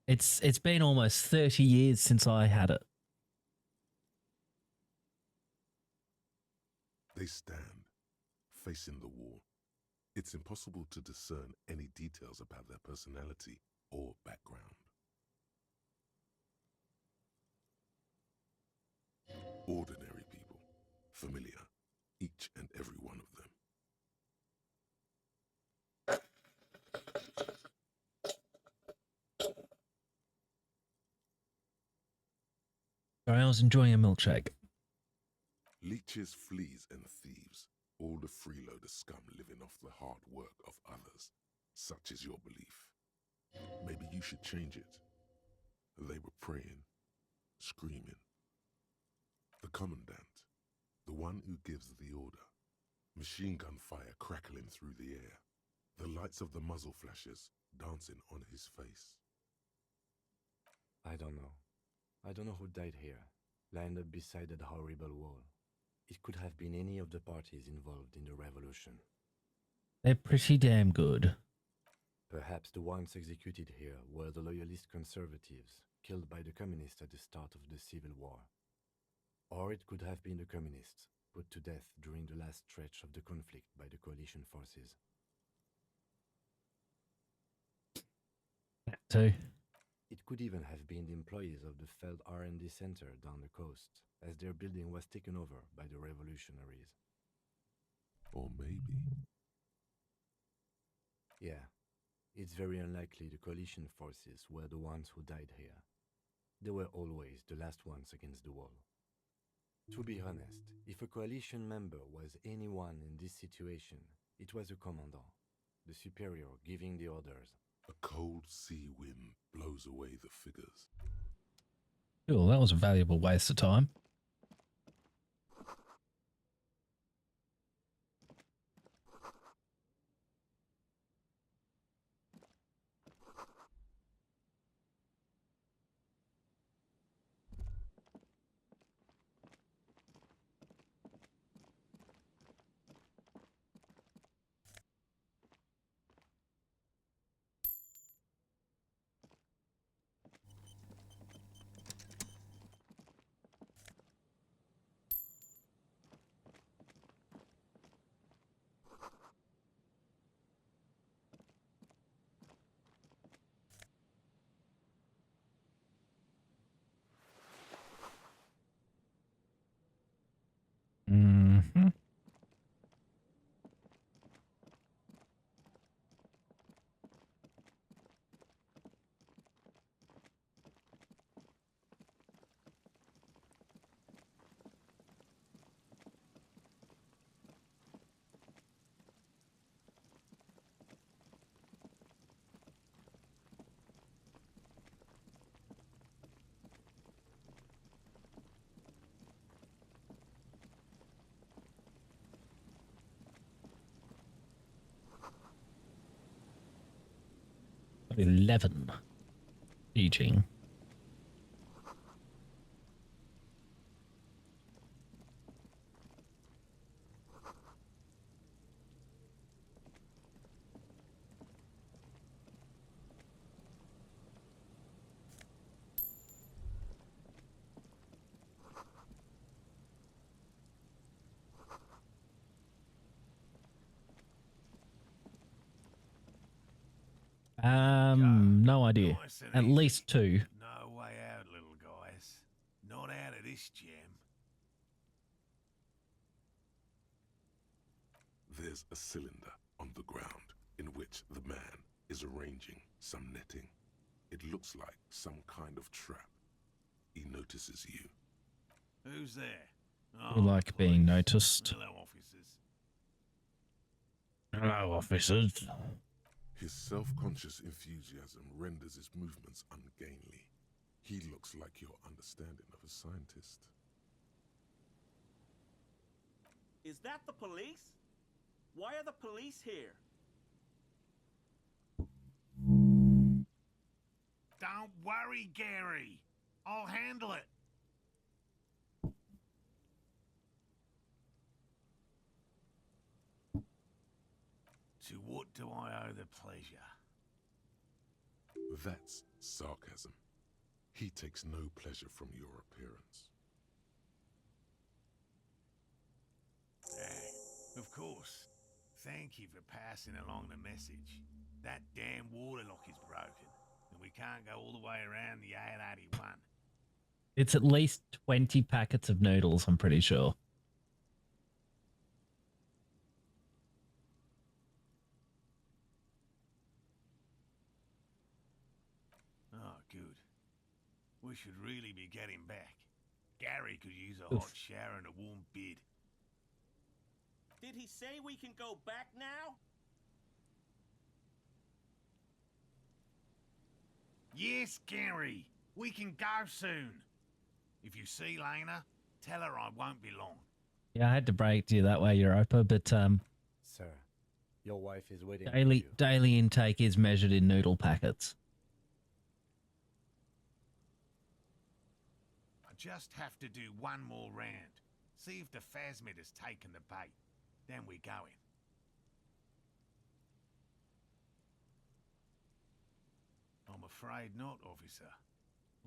It's been almost 30 years since I had it. They stand, facing the wall. It's impossible to discern any details about their personality or background. Ordinary people, familiar, each and every one of them. Sorry, I was enjoying a milkshake. Leeches, fleas, and thieves, all the freeloader scum living off the hard work of others. Such is your belief. Maybe you should change it. They were praying, screaming. The commandant, the one who gives the order, machine gun fire crackling through the air, the lights of the muzzle flashes dancing on his face. I don't know. I don't know who died here, lined up beside that horrible wall. It could have been any of the parties involved in the revolution. They're pretty damn good. Perhaps the ones executed here were the loyalist conservatives, killed by the communists at the start of the Civil War. Or it could have been the communists, put to death during the last stretch of the conflict by the coalition forces. That too. It could even have been the employees of the failed R&D center down the coast, as their building was taken over by the revolutionaries. Or maybe... Yeah, it's very unlikely the coalition forces were the ones who died here. They were always the last ones against the wall. To be honest, if a coalition member was anyone in this situation, it was a commandant, the superior giving the orders. A cold sea wind blows away the figures. Cool, that was a valuable waste of time. 11. Teaching. No idea. Nice and At easy. least 2. No way out, little guys. Not out of this jam. There's a cylinder on the ground in which the man is arranging some netting. It looks like some kind of trap. He notices you. Who's there? We like being police. noticed. Hello, officers. Hello, officers. His self-conscious enthusiasm renders his movements ungainly. He looks like your understanding of a scientist. Is that the police? Why are the police here? Don't worry, Gary. I'll handle it. To what do I owe the pleasure? That's sarcasm. He takes no pleasure from your appearance. Of course. Thank you for passing along the message. That damn water lock is broken, and we can't go all the way around the 881. It's at least 20 packets of noodles, I'm pretty sure. Oh, good. We should really be getting back. Gary could use a hot shower and a warm bed. Did he say we can go back now? Yes, Gary. We can go soon. If you see Lena, tell her I won't be long. Yeah, I had to break to you that way, Europa, but Sir, your wife is waiting for you. daily intake is measured in noodle packets. I just have to do one more round. See if the phasmid has taken the bait. Then we go in. I'm afraid not, officer.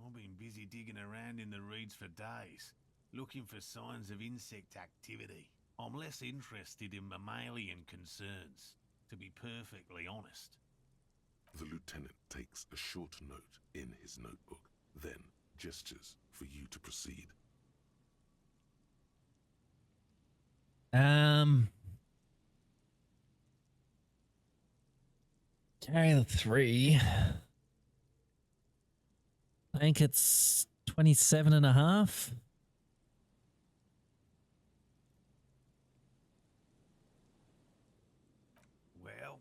I've been busy digging around in the reeds for days, looking for signs of insect activity. I'm less interested in mammalian concerns, to be perfectly honest. The lieutenant takes a short note in his notebook, then gestures for you to proceed. Carry the 3. I think it's 27.5. Well,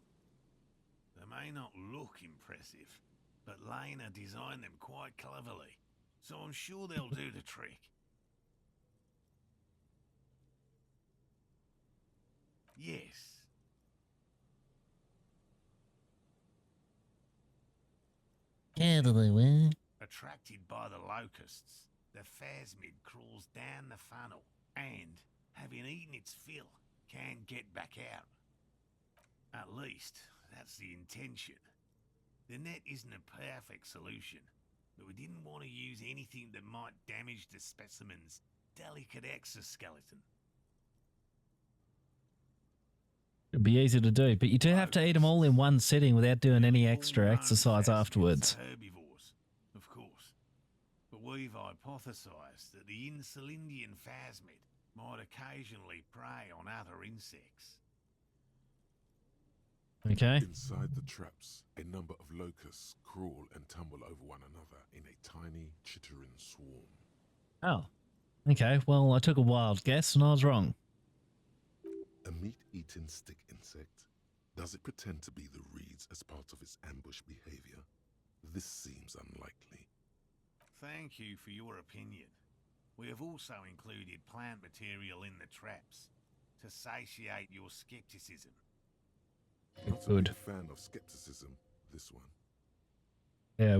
they may not look impressive, but Lena designed them quite cleverly, so I'm sure they'll do the trick. Yes. Attracted by the locusts, the phasmid crawls down the funnel and, having eaten its fill, can get back out. At least, that's the intention. The net isn't a perfect solution, but we didn't want to use anything that might damage the specimen's delicate exoskeleton. It'd be easy to do, but you do have to eat them all in one sitting without doing any extra exercise afterwards. Herbivores, of course. But we've hypothesized that the Insulindian phasmid might occasionally prey on other insects. Okay. Inside the traps, a number of locusts crawl and tumble over one another in a tiny, chittering swarm. Oh. Okay, well, I took a wild guess and I was wrong. A meat-eating stick insect? Does it pretend to be the reeds as part of its ambush behavior? This seems unlikely. Thank you for your opinion. We have also included plant material in the traps to satiate your skepticism. Not a Good. big fan of skepticism, this one. Yeah,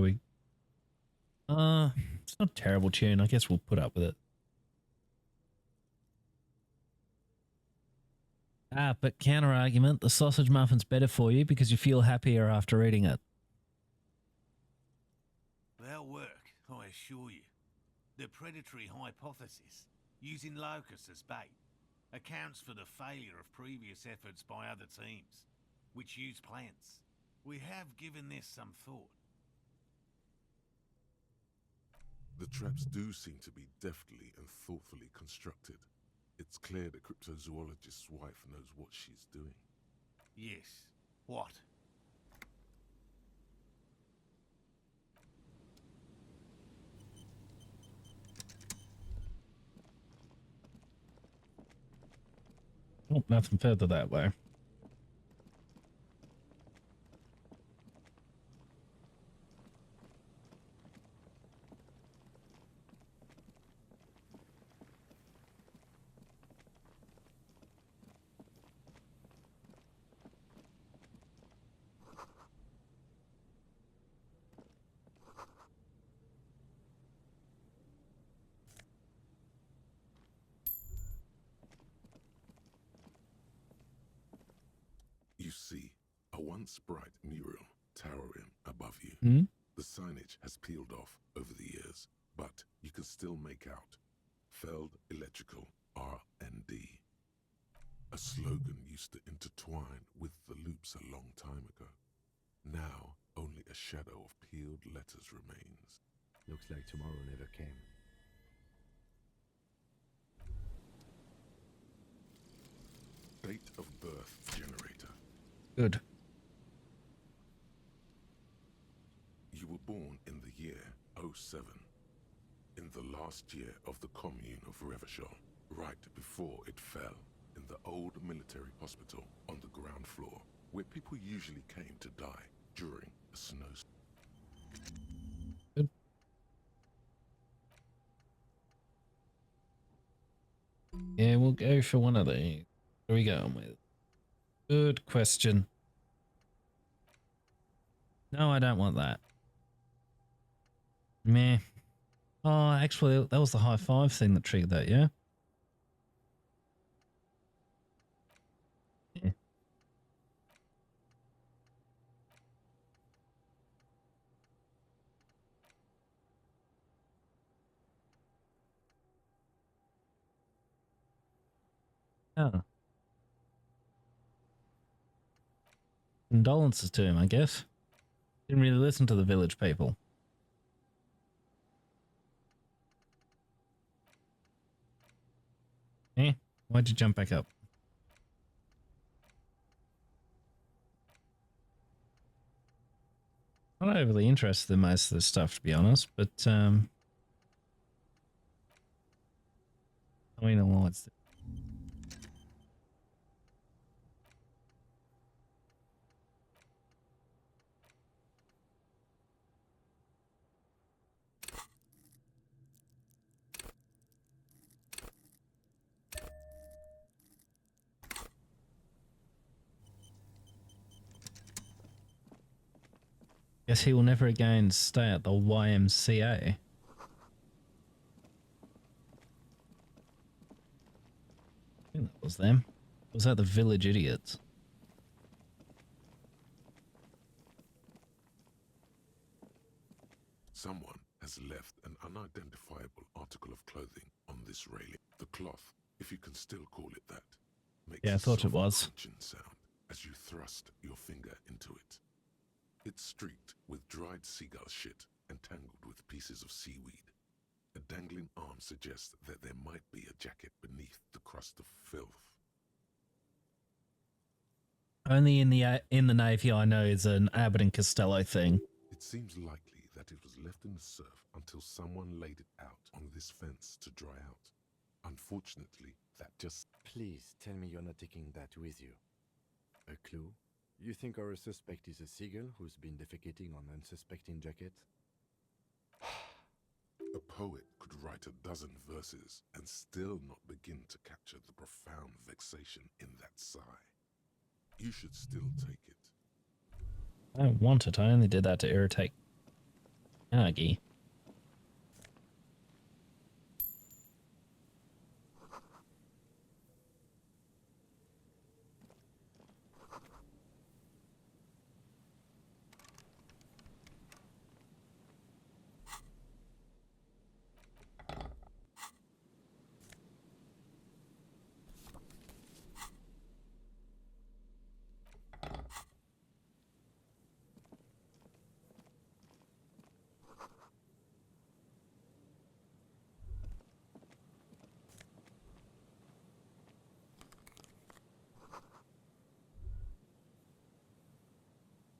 it's not a terrible tune. I guess we'll put up with it. Ah, but counter argument, the sausage muffin's better for you because you feel happier after eating it. They'll work, I assure you. The predatory hypothesis, using locusts as bait, accounts for the failure of previous efforts by other teams, which use plants. We have given this some thought. The traps do seem to be deftly and thoughtfully constructed. It's clear the cryptozoologist's wife knows what she's doing. Yes. What? Oh, nothing further that way. You see, a once bright mural towering above you. Hmm? The signage has peeled off over the years, but you can still make out Feld Electrical R&D. A slogan used to intertwine with the loops a long time ago. Now, only a shadow of peeled letters remains. Looks like tomorrow never came. Date of birth generator. Good. You were born in the year 07, in the last year of the commune of Revachol, right before it fell, in the old military hospital on the ground floor, where people usually came to die during a snowstorm. Good. Yeah, we'll go for one of these. What are we going with? Good question. No, I don't want that. Meh. Oh, actually, that was the high five thing that triggered that, yeah? Yeah. Oh. Condolences to him, I guess. Didn't really listen to the village people. Eh? Why'd you jump back up? Not overly interested in most of this stuff, to be honest, but, I mean, what's Guess he will never again stay at the YMCA. I think that was them. Was that the village idiots? Someone has left an unidentifiable article of clothing on this railing. The cloth, if you can still call it that, makes Yeah, I a thought it soft was. crunching sound as you thrust your finger into it. It's streaked with dried seagull shit and tangled with pieces of seaweed. A dangling arm suggests that there might be a jacket beneath the crust of filth. Only in the Navy I know is an Abbott and Costello thing. It seems likely that it was left in the surf until someone laid it out on this fence to dry out. Unfortunately, that just... Please tell me you're not taking that with you. A clue? You think our suspect is a seagull who's been defecating on unsuspecting jackets? A poet could write a dozen verses and still not begin to capture the profound vexation in that sigh. You should still take it. I don't want it. I only did that to irritate Miyagi.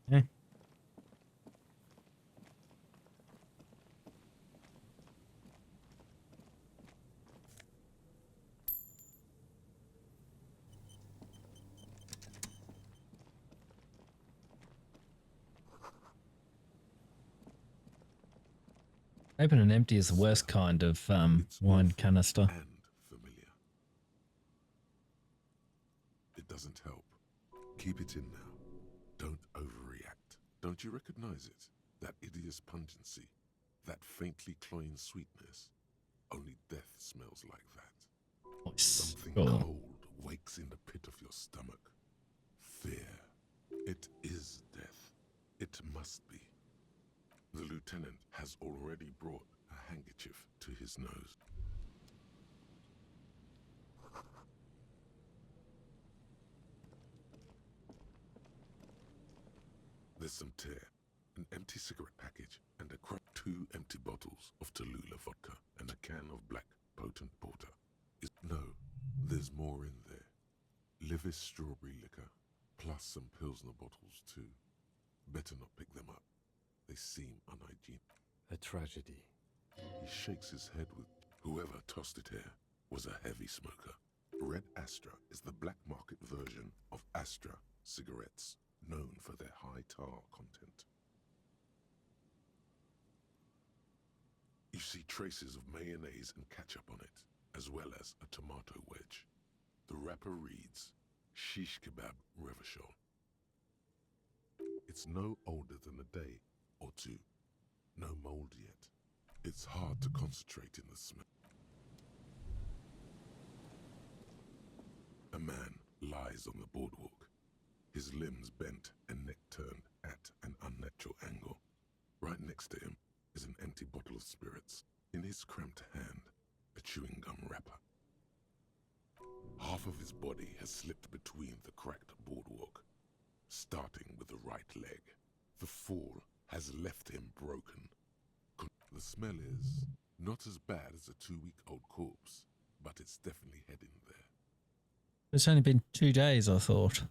Okay. Open and empty is the worst kind of It's wine awful canister. and familiar. It doesn't help. Keep it in now. Don't overreact. Don't you recognize it? That hideous pungency, that faintly cloying sweetness. Only death smells like that. Nice. Something Cool. cold wakes in the pit of your stomach. Fear. It is death. It must be. The lieutenant has already brought a handkerchief to his nose. There's some tear, an empty cigarette package, and a crop 2 empty bottles of Tallulah vodka and a can of black potent porter. No, there's more in there. Livis strawberry liquor, plus some Pilsner bottles too. Better not pick them up. They seem unhygienic. A tragedy. He shakes his head with whoever tossed it here was a heavy smoker. Red Astra is the black market version of Astra cigarettes, known for their high tar content. You see traces of mayonnaise and ketchup on it, as well as a tomato wedge. The wrapper reads, Shish Kebab Revachol. It's no older than a day or two. No mold yet. It's hard to concentrate in the smell. A man lies on the boardwalk, his limbs bent and neck turned at an unnatural angle. Right next to him is an empty bottle of spirits. In his cramped hand, a chewing gum wrapper. Half of his body has slipped between the cracked boardwalk, starting with the right leg. The fall has left him broken. The smell is not as bad as a 2-week-old corpse, but it's definitely heading there. It's only been 2 days, I thought.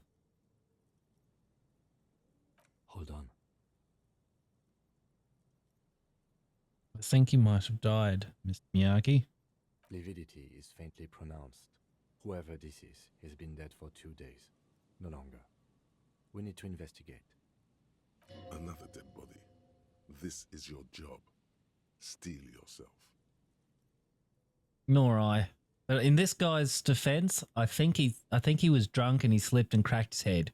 Hold on. I think he might have died, Mr. Miyagi. Lividity is faintly pronounced. Whoever this is has been dead for 2 days. No longer. We need to investigate. Another dead body. This is your job. Steel yourself. Nor I. But in this guy's defense, I think he was drunk and he slipped and cracked his head.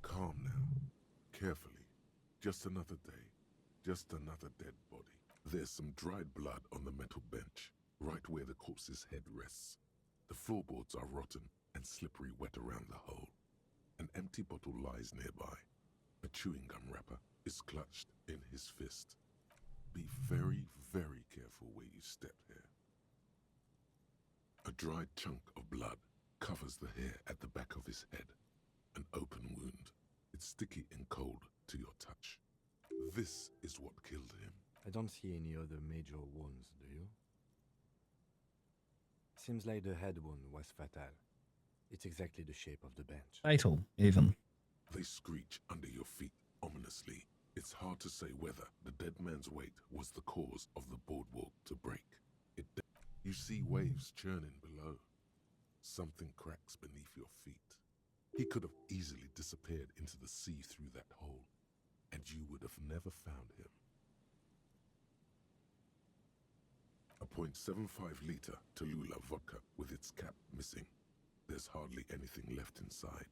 Calm now. Carefully. Just another day. Just another dead body. There's some dried blood on the metal bench, right where the corpse's head rests. The floorboards are rotten and slippery wet around the hole. An empty bottle lies nearby. A chewing gum wrapper is clutched in his fist. Be very, very careful where you step here. A dried chunk of blood covers the hair at the back of his head. An open wound. It's sticky and cold to your touch. This is what killed him. I don't see any other major wounds, do you? Seems like the head wound was fatal. It's exactly the shape of the bench. Fatal, even. They screech under your feet ominously. It's hard to say whether the dead man's weight was the cause of the boardwalk to break. You see waves churning below. Something cracks beneath your feet. He could have easily disappeared into the sea through that hole, and you would have never found him. A .75 liter Tallulah vodka with its cap missing. There's hardly anything left inside.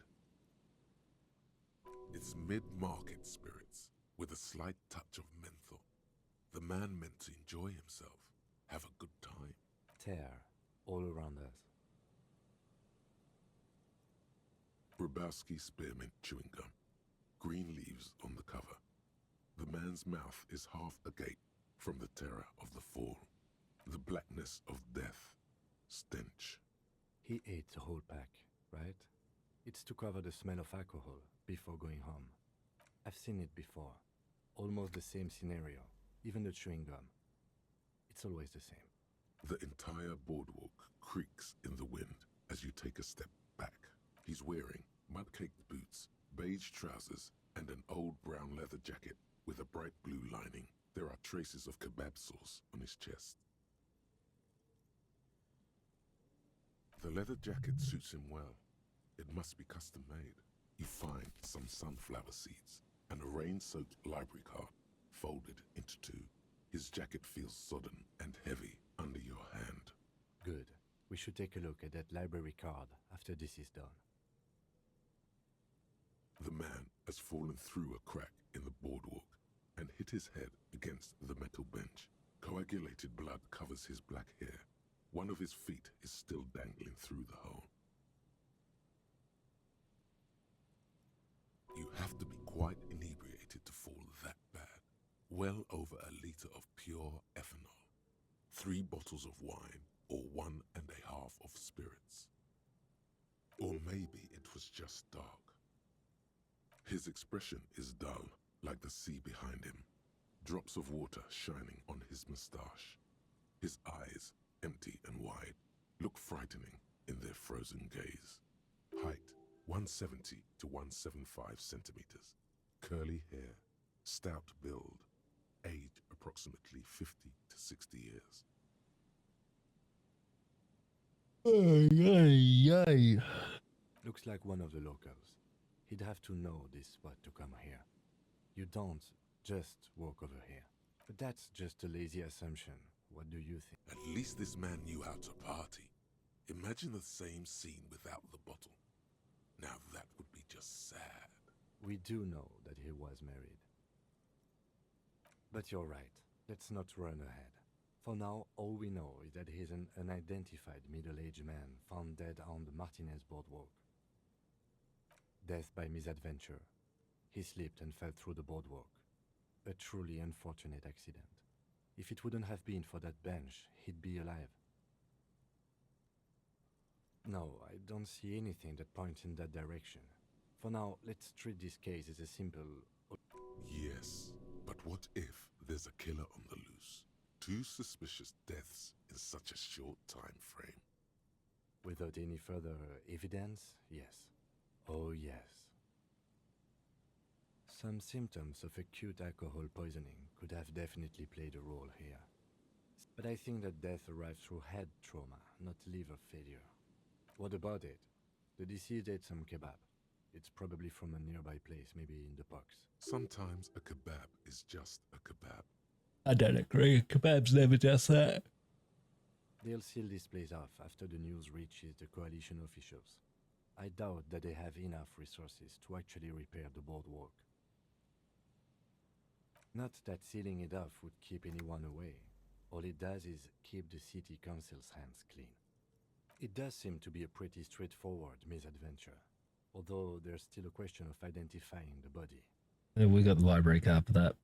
It's mid-market spirits with a slight touch of menthol. The man meant to enjoy himself, have a good time. Tear all around us. Brabowski spearmint chewing gum. Green leaves on the cover. The man's mouth is half agape from the terror of the fall. The blackness of death. Stench. He ate the whole pack, right? It's to cover the smell of alcohol before going home. I've seen it before. Almost the same scenario. Even the chewing gum. It's always the same. The entire boardwalk creaks in the wind as you take a step back. He's wearing mud-caked boots, beige trousers, and an old brown leather jacket with a bright blue lining. There are traces of kebab sauce on his chest. The leather jacket suits him well. It must be custom made. You find some sunflower seeds and a rain-soaked library card folded into two. His jacket feels sodden and heavy under your hand. Good. We should take a look at that library card after this is done. The man has fallen through a crack in the boardwalk and hit his head against the metal bench. Coagulated blood covers his black hair. One of his feet is still dangling through the hole. You have to be quite inebriated to fall that bad. Well over a liter of pure ethanol. 3 bottles of wine or 1.5 of spirits. Or maybe it was just dark. His expression is dull, like the sea behind him. Drops of water shining on his moustache. His eyes, empty and wide, look frightening in their frozen gaze. Height, 170 to 175 centimeters. Curly hair, stout build. Age, approximately 50 to 60 years. Looks like one of the locals. He'd have to know this spot to come here. You don't just walk over here. But that's just a lazy assumption. What do you think? At least this man knew how to party. Imagine the same scene without the bottle. Now that would be just sad. We do know that he was married. But you're right. Let's not run ahead. For now, all we know is that he's an unidentified middle-aged man found dead on the Martinez boardwalk. Death by misadventure. He slipped and fell through the boardwalk. A truly unfortunate accident. If it wouldn't have been for that bench, he'd be alive. No, I don't see anything that points in that direction. For now, let's treat this case as a simple... Yes, but what if there's a killer on the loose? 2 suspicious deaths in such a short time frame. Without any further evidence, yes. Oh yes. Some symptoms of acute alcohol poisoning could have definitely played a role here. But I think that death arrived through head trauma, not liver failure. What about it? The deceased ate some kebab. It's probably from a nearby place, maybe in the box. Sometimes a kebab is just a kebab. I don't agree. Kebab's never just that. They'll seal this place off after the news reaches the coalition officials. I doubt that they have enough resources to actually repair the boardwalk. Not that sealing it off would keep anyone away. All it does is keep the city council's hands clean. It does seem to be a pretty straightforward misadventure, although there's still a question of identifying the body. Yeah, we got the library card for that.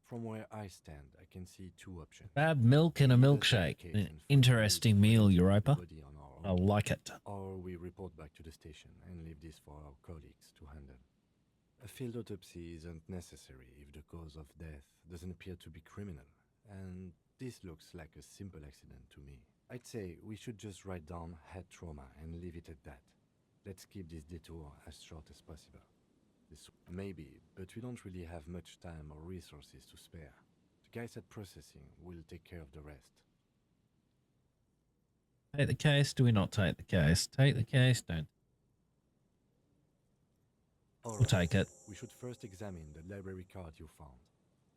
From where I stand, I can see 2 options. Bad milk and a milkshake. An interesting meal, Europa. I like it. Or we report back to the station and leave this for our colleagues to handle. A field autopsy isn't necessary if the cause of death doesn't appear to be criminal, and this looks like a simple accident to me. I'd say we should just write down head trauma and leave it at that. Let's keep this detour as short as possible. Maybe, but we don't really have much time or resources to spare. The guys at processing will take care of the rest. Take the case, do we not take the case? Take the case, don't. We'll take it. We should first examine the library card you found.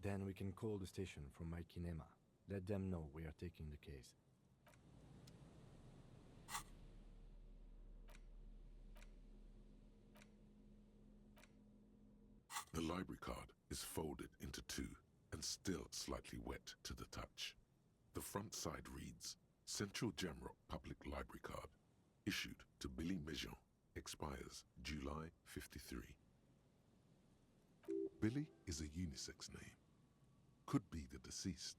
Then we can call the station from Mike and Emma. Let them know we are taking the case. The library card is folded into two and still slightly wet to the touch. The front side reads, Central Jamrock Public Library Card, issued to Billy Mejean, expires July 53. Billy is a unisex name. Could be the deceased,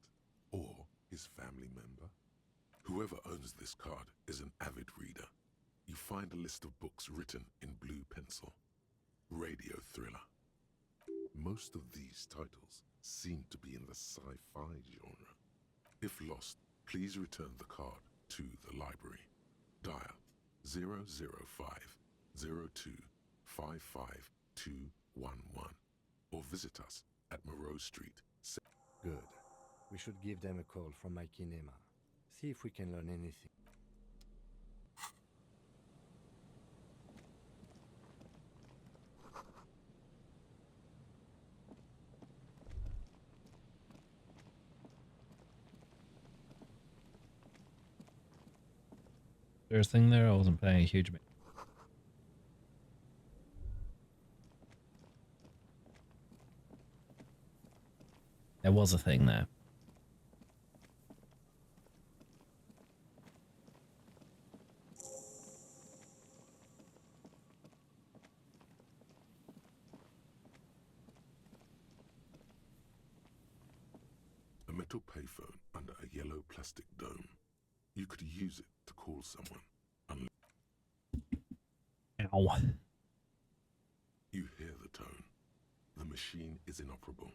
or his family member. Whoever owns this card is an avid reader. You find a list of books written in blue pencil. Radio thriller. Most of these titles seem to be in the sci-fi genre. If lost, please return the card to the library. Dial 005-02-55211 or visit us at Moreau Street. Good. We should give them a call from my kinema. See if we can learn anything. There's a thing there. I wasn't paying a huge amount. There was a thing there. A metal payphone under a yellow plastic dome. You could use it to call someone. Ow. You hear the tone. The machine is inoperable.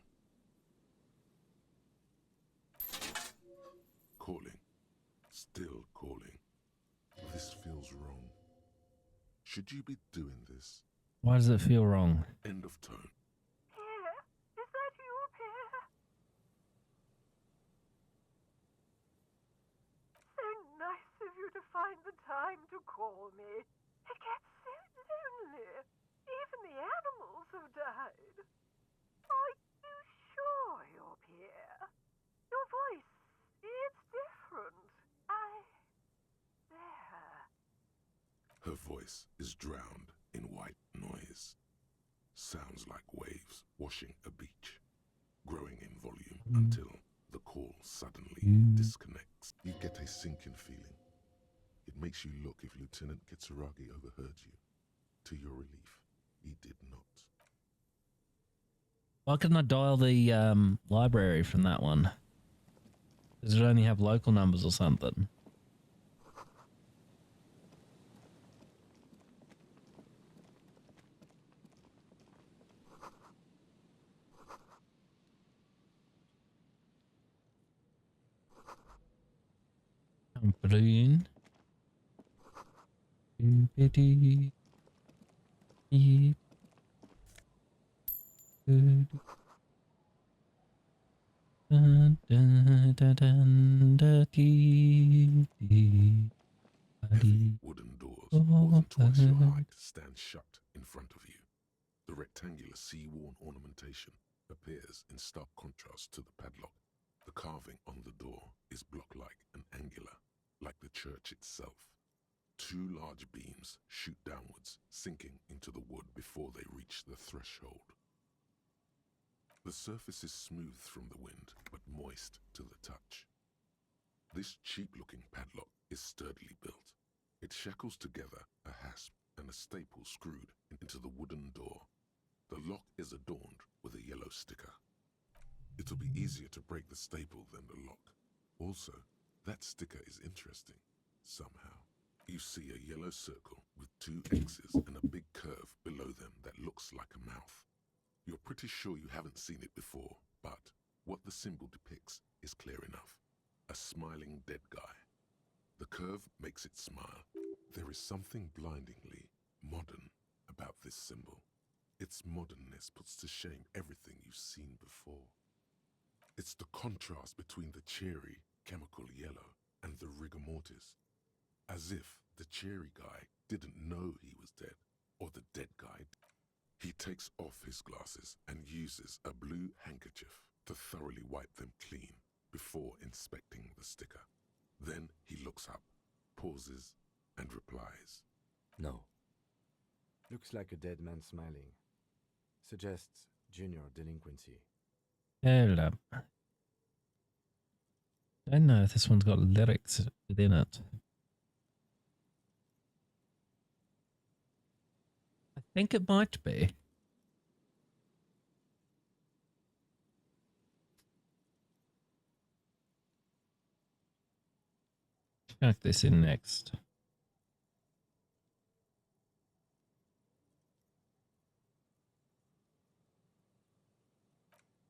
Calling. Still calling. This feels wrong. Should you be doing this? Why does it feel wrong? End of tone. Pierre, is that you, Pierre? So nice of you to find the time to call me. It gets so lonely. Even the animals have died. Are you sure you're Pierre? Your voice, it's different. There. Her voice is drowned in white noise. Sounds like waves washing a beach, growing in volume until the call suddenly disconnects. You get a sinking feeling. It makes you look if Lieutenant Kitsuragi overheard you. To your relief, he did not. Why couldn't I dial the library from that one? Does it only have local numbers or something? Brun. Pity. Heavy wooden doors, more than twice your height, stand shut in front of you. The rectangular sea-worn ornamentation appears in stark contrast to the padlock. The carving on the door is block-like and angular, like the church itself. Two large beams shoot downwards, sinking into the wood before they reach the threshold. The surface is smooth from the wind, but moist to the touch. This cheap-looking padlock is sturdily built. It shackles together a hasp and a staple screwed into the wooden door. The lock is adorned with a yellow sticker. It'll be easier to break the staple than the lock. Also, that sticker is interesting, somehow. You see a yellow circle with two X's and a big curve below them that looks like a mouth. You're pretty sure you haven't seen it before, but what the symbol depicts is clear enough. A smiling dead guy. The curve makes it smile. There is something blindingly modern about this symbol. Its modernness puts to shame everything you've seen before. It's the contrast between the cheery, chemical yellow and the rigor mortis. As if the cheery guy didn't know he was dead, or the dead guy. He takes off his glasses and uses a blue handkerchief to thoroughly wipe them clean before inspecting the sticker. Then he looks up, pauses, and replies. No. Looks like a dead man smiling. Suggests Junior delinquency. Hold up. Don't know if this one's got lyrics within it. I think it might be. Chuck this in next.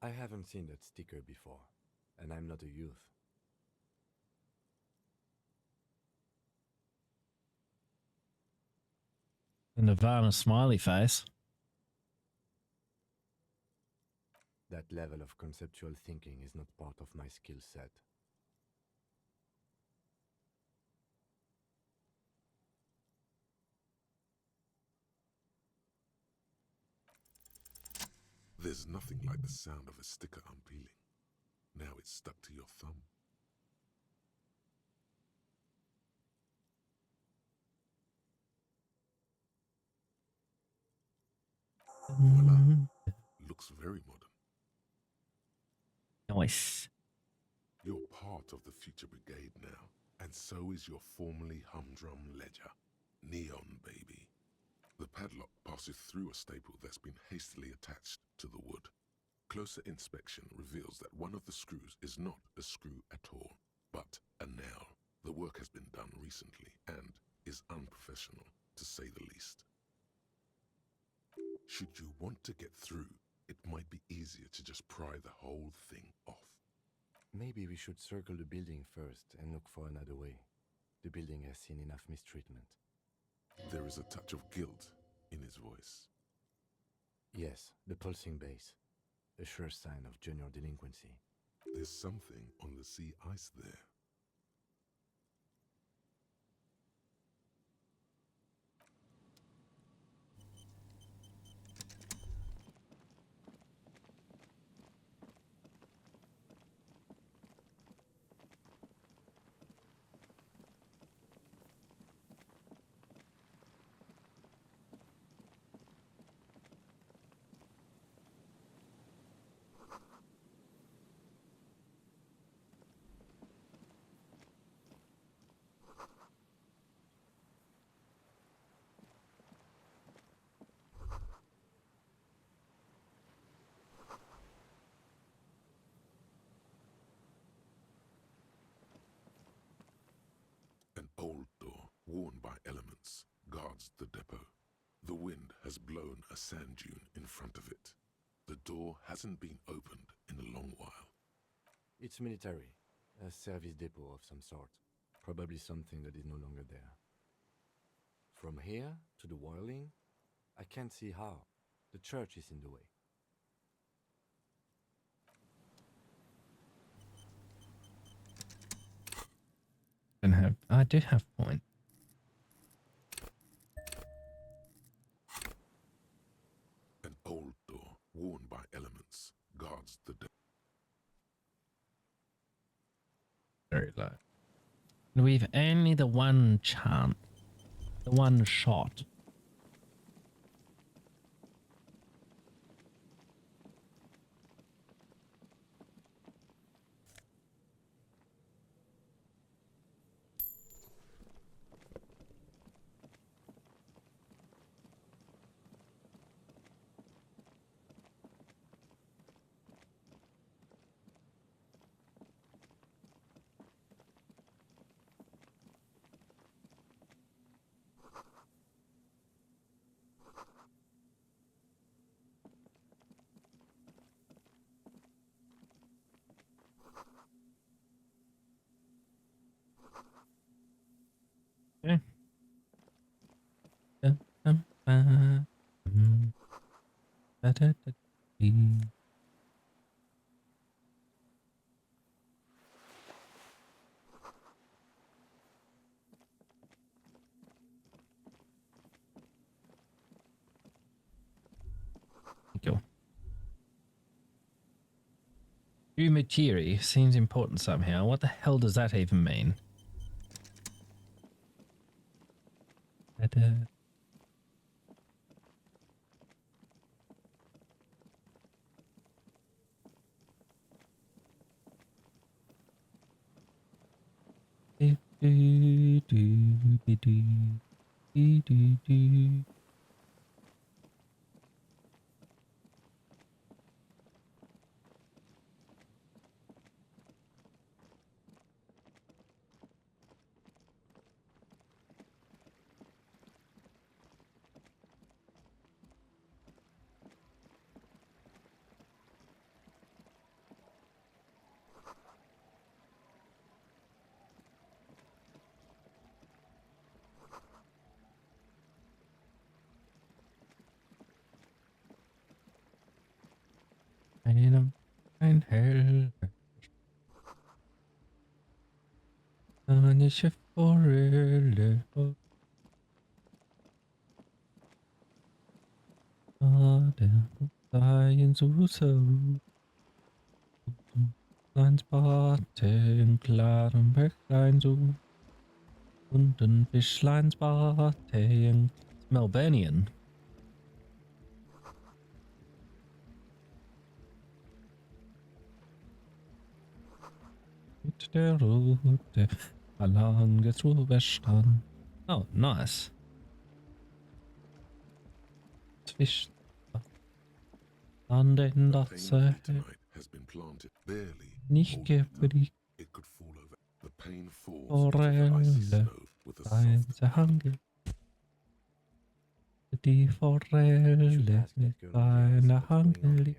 I haven't seen that sticker before, and I'm not a youth. A Nirvana smiley face. That level of conceptual thinking is not part of my skill set. There's nothing like the sound of a sticker unpeeling. Now it's stuck to your thumb. Voila. Looks very modern. Nice. You're part of the future brigade now, and so is your formerly humdrum ledger. Neon, baby. The padlock passes through a staple that's been hastily attached to the wood. Closer inspection reveals that one of the screws is not a screw at all, but a nail. The work has been done recently and is unprofessional, to say the least. Should you want to get through, it might be easier to just pry the whole thing off. Maybe we should circle the building first and look for another way. The building has seen enough mistreatment. There is a touch of guilt in his voice. Yes, the pulsing base. A sure sign of junior delinquency. There's something on the sea ice there. An old door, worn by elements, guards the depot. The wind has blown a sand dune in front of it. The door hasn't been opened in a long while. It's military. A service depot of some sort. Probably something that is no longer there. From here to the whirling, I can't see how. The church is in the way. I do have point. An old door, worn by elements, guards the depot. Very low. We've only the one chance. The one shot. Okay. Thank you. Umatiri seems important somehow. What the hell does that even mean? Do, do, be, do, do, do, do. Ein hell. Eine Forelle. Der Seien so so. Leinsbarte in klarem Bächlein so. Und ein Fischleinsbarte in Melburnian. Mit der Route allang geht's Western. Oh, nice. Fish. An den The pain das of you tonight has been planted, barely nicht holding it up. geprägt. It could fall over. The pain falls into the icy Forelle, snow with a ein soft Hangel. Die You should Forelle ask that girl bei Yes einer what's going on Hangel. here.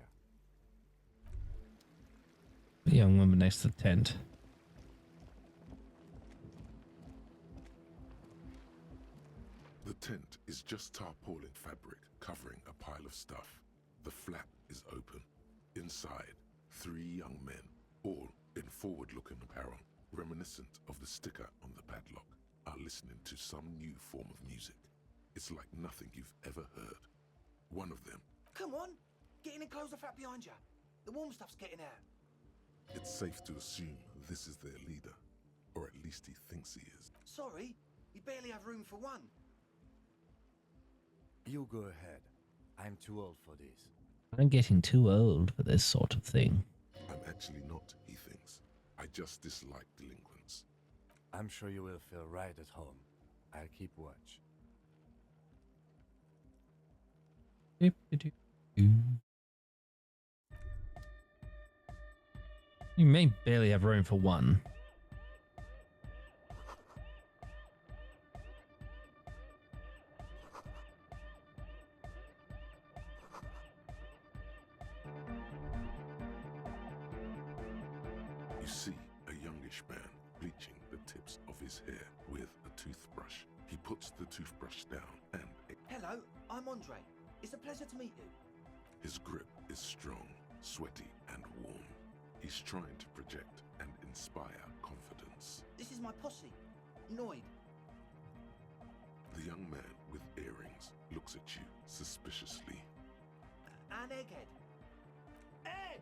The young woman next to the tent. The tent is just tarpaulin fabric covering a pile of stuff. The flap is open. Inside, 3 young men, all in forward-looking apparel, reminiscent of the sticker on the padlock, are listening to some new form of music. It's like nothing you've ever heard. One of them, Come on, get in and close the flap behind you. The warm stuff's getting out. it's safe to assume this is their leader, or at least he thinks he is. Sorry, we barely have room for one. You go ahead. I'm too old for this. I'm getting too old for this sort of thing. I'm actually not, he thinks. I just dislike delinquents. I'm sure you will feel right at home. I'll keep watch. You may barely have room for one. You see a youngish man bleaching the tips of his hair with a toothbrush. He puts the toothbrush down and Hello, I'm Andre. It's a pleasure to meet you. his grip is strong, sweaty, and warm. He's trying to project and inspire confidence. This is my posse, Noid. The young man with earrings looks at you suspiciously. And Egghead. Egg!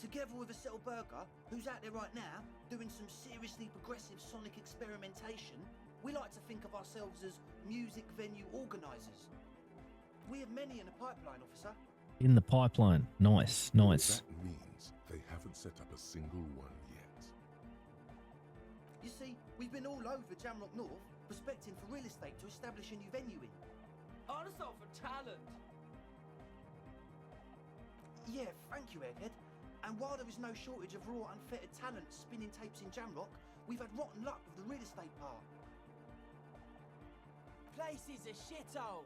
Together with a Settle Burger, who's out there right now, doing some seriously progressive sonic experimentation, we like to think of ourselves as music venue organisers. We have many in the pipeline, officer. In the pipeline. Nice, nice. That means they haven't set up a single one yet. You see, we've been all over Jamrock North, prospecting for real estate to establish a new venue in. Also for talent. Yeah, thank you, Egghead. And while there is no shortage of raw, unfettered talent spinning tapes in Jamrock, we've had rotten luck with the real estate part. Place is a shithole.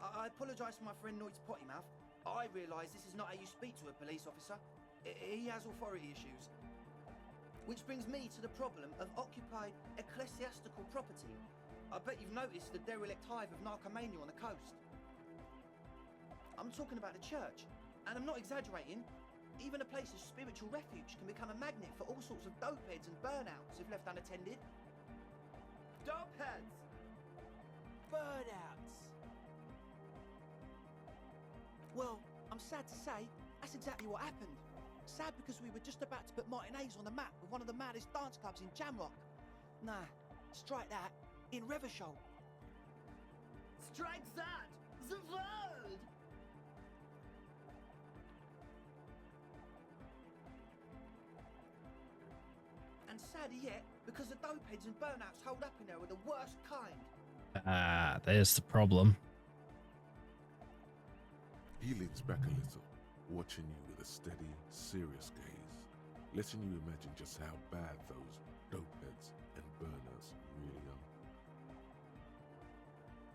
I apologise for my friend Noid's potty mouth. I realise this is not how you speak to a police officer. He has authority issues. Which brings me to the problem of occupied ecclesiastical property. I bet you've noticed the derelict hive of narcomania on the coast. I'm talking about the church, and I'm not exaggerating. Even a place of spiritual refuge can become a magnet for all sorts of dopeheads and burnouts if left unattended. Dopeheads. Burnouts. Well, I'm sad to say, that's exactly what happened. Sad because we were just about to put Martinez on the map with one of the maddest dance clubs in Jamrock. Nah, strike that, in Revachol. Strike that. The word. And sadder yet, because the dopeheads and burnouts hold up in there are the worst kind. Ah, there's the problem. He leans back a little, watching you with a steady, serious gaze, letting you imagine just how bad those dopeheads and burners really are.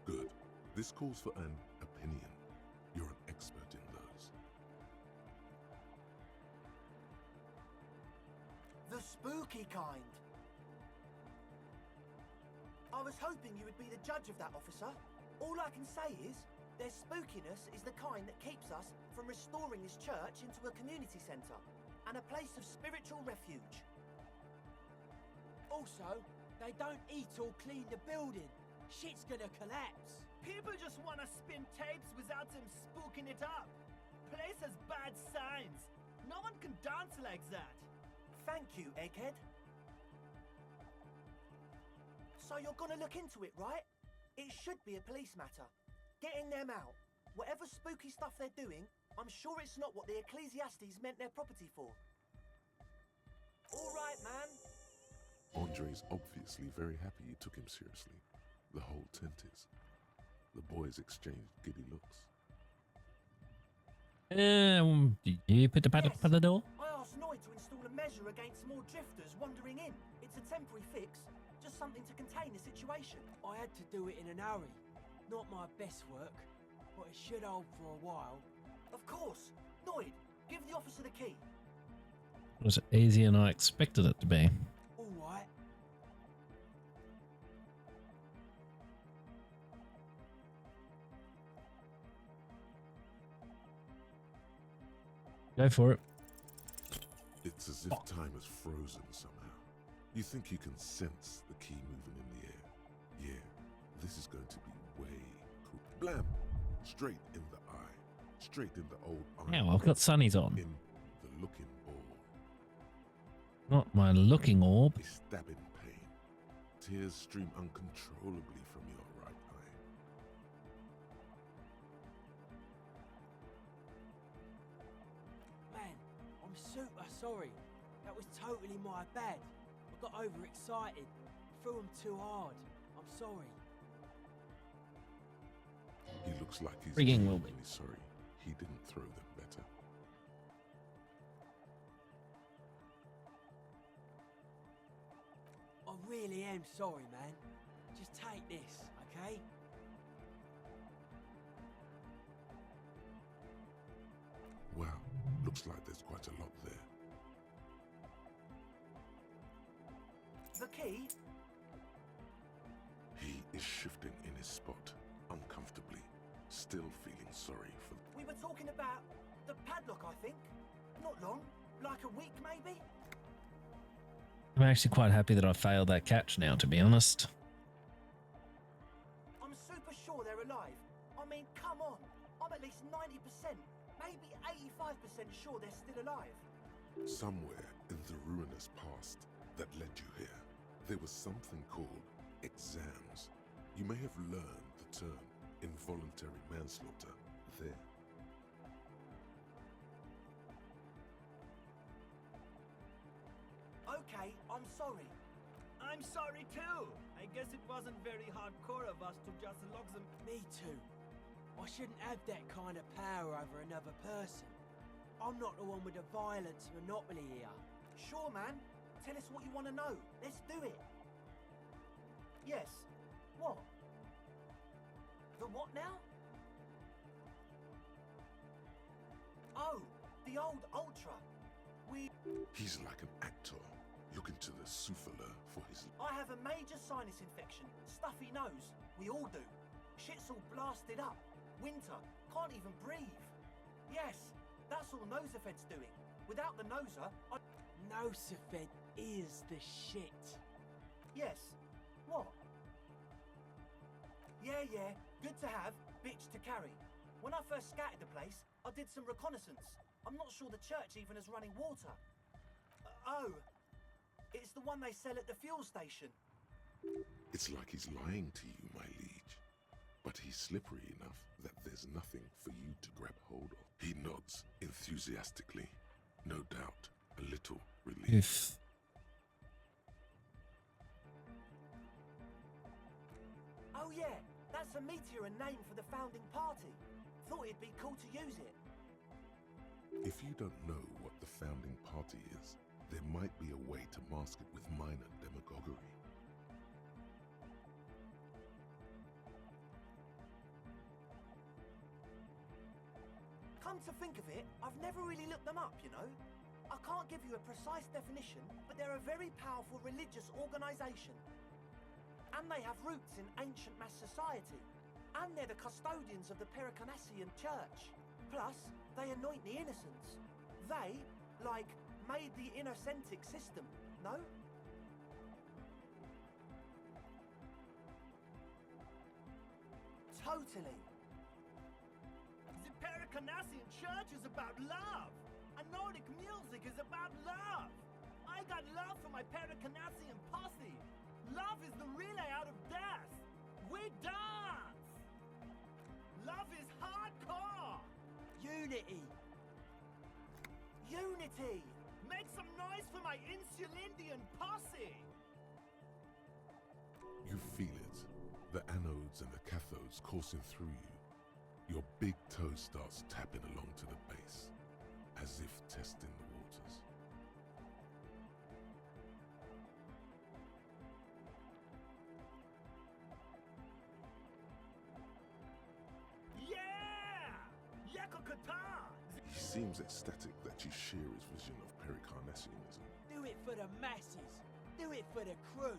Good. This calls for an opinion. You're an expert in those. The spooky kind. I was hoping you would be the judge of that, officer. All I can say is, their spookiness is the kind that keeps us from restoring this church into a community centre and a place of spiritual refuge. Also, they don't eat or clean the building. Shit's gonna collapse. People just want to spin tapes without them spooking it up. Place has bad signs. No one can dance like that. Thank you, Egghead. So you're gonna look into it, right? It should be a police matter. Getting them out. Whatever spooky stuff they're doing, I'm sure it's not what the Ecclesiastes meant their property for. All right, man. Andre's obviously very happy you took him seriously. The whole tent is. The boys exchanged giddy looks. Do you put the pad up on the door? I asked Noy to install a measure against more drifters wandering in. It's a temporary fix, just something to contain the situation. I had to do it in an hurry. Not my best work, but it should hold for a while. Of course. Noid, give the officer the key. It was easier than I expected it to be. All right. Go for it. It's as if time has frozen somehow. You think you can sense the key moving in the air. Yeah, this is going to be way cool. Blam! Straight in the eye. Straight in the old eye. Now I've got sunnies on. In the looking ball. Not my looking orb. A stabbing pain. Tears stream uncontrollably from your right eye. Man, I'm super sorry. That was totally my bad. I got overexcited. Threw him too hard. I'm sorry. He looks like he's Frigging genuinely Wilby. sorry. He didn't throw them better. I really am sorry, man. Just take this, okay? Wow, looks like there's quite a lot there. The key? He is shifting in his spot, uncomfortably, still feeling sorry for... We were talking about the padlock, I think. Not long. Like a week, maybe? I'm actually quite happy that I failed that catch now, to be honest. I'm super sure they're alive. I mean, come on. I'm at least 90%, maybe 85% sure they're still alive. Somewhere in the ruinous past that led you here, there was something called exams. You may have learned the term involuntary manslaughter there. Okay, I'm sorry. I'm sorry too. I guess it wasn't very hardcore of us to just lock them. Me too. I shouldn't have that kind of power over another person. I'm not the one with the violence monopoly here. Sure, man. Tell us what you want to know. Let's do it. Yes. What? The what now? Oh, the old Ultra. He's like an actor, looking to the souffleur for his... I have a major sinus infection. Stuffy nose. We all do. Shit's all blasted up. Winter. Can't even breathe. Yes, that's all Nosafed's doing. Without the noser, I... Nosafed is the shit. Yes. What? Yeah, good to have, bitch to carry. When I first scattered the place, I did some reconnaissance. I'm not sure the church even is running water. Oh, it's the one they sell at the fuel station. It's like he's lying to you, my liege. But he's slippery enough that there's nothing for you to grab hold of. He nods enthusiastically, no doubt a little relieved. Oh yeah, that's a meteor and name for the founding party. Thought it'd be cool to use it. If you don't know what the founding party is, there might be a way to mask it with minor demagoguery. Come to think of it, I've never really looked them up, you know. I can't give you a precise definition, but they're a very powerful religious organisation. And they have roots in ancient mass society. And they're the custodians of the Pericanassian church. Plus, they anoint the innocents. They, like, made the innocentic system, no? Totally. The Pericanassian church is about love. And Nordic music is about love. I got love for my Pericanassian posse. Love is the relay out of death. We dance. Love is hardcore. Unity. Unity. Make some noise for my Insulindian posse. You feel it. The anodes and the cathodes coursing through you. Your big toe starts tapping along to the base, as if testing the waters. Yeah! Yeko Kata! He seems ecstatic that you share his vision of Pericarnassianism. Do it for the masses. Do it for the crew.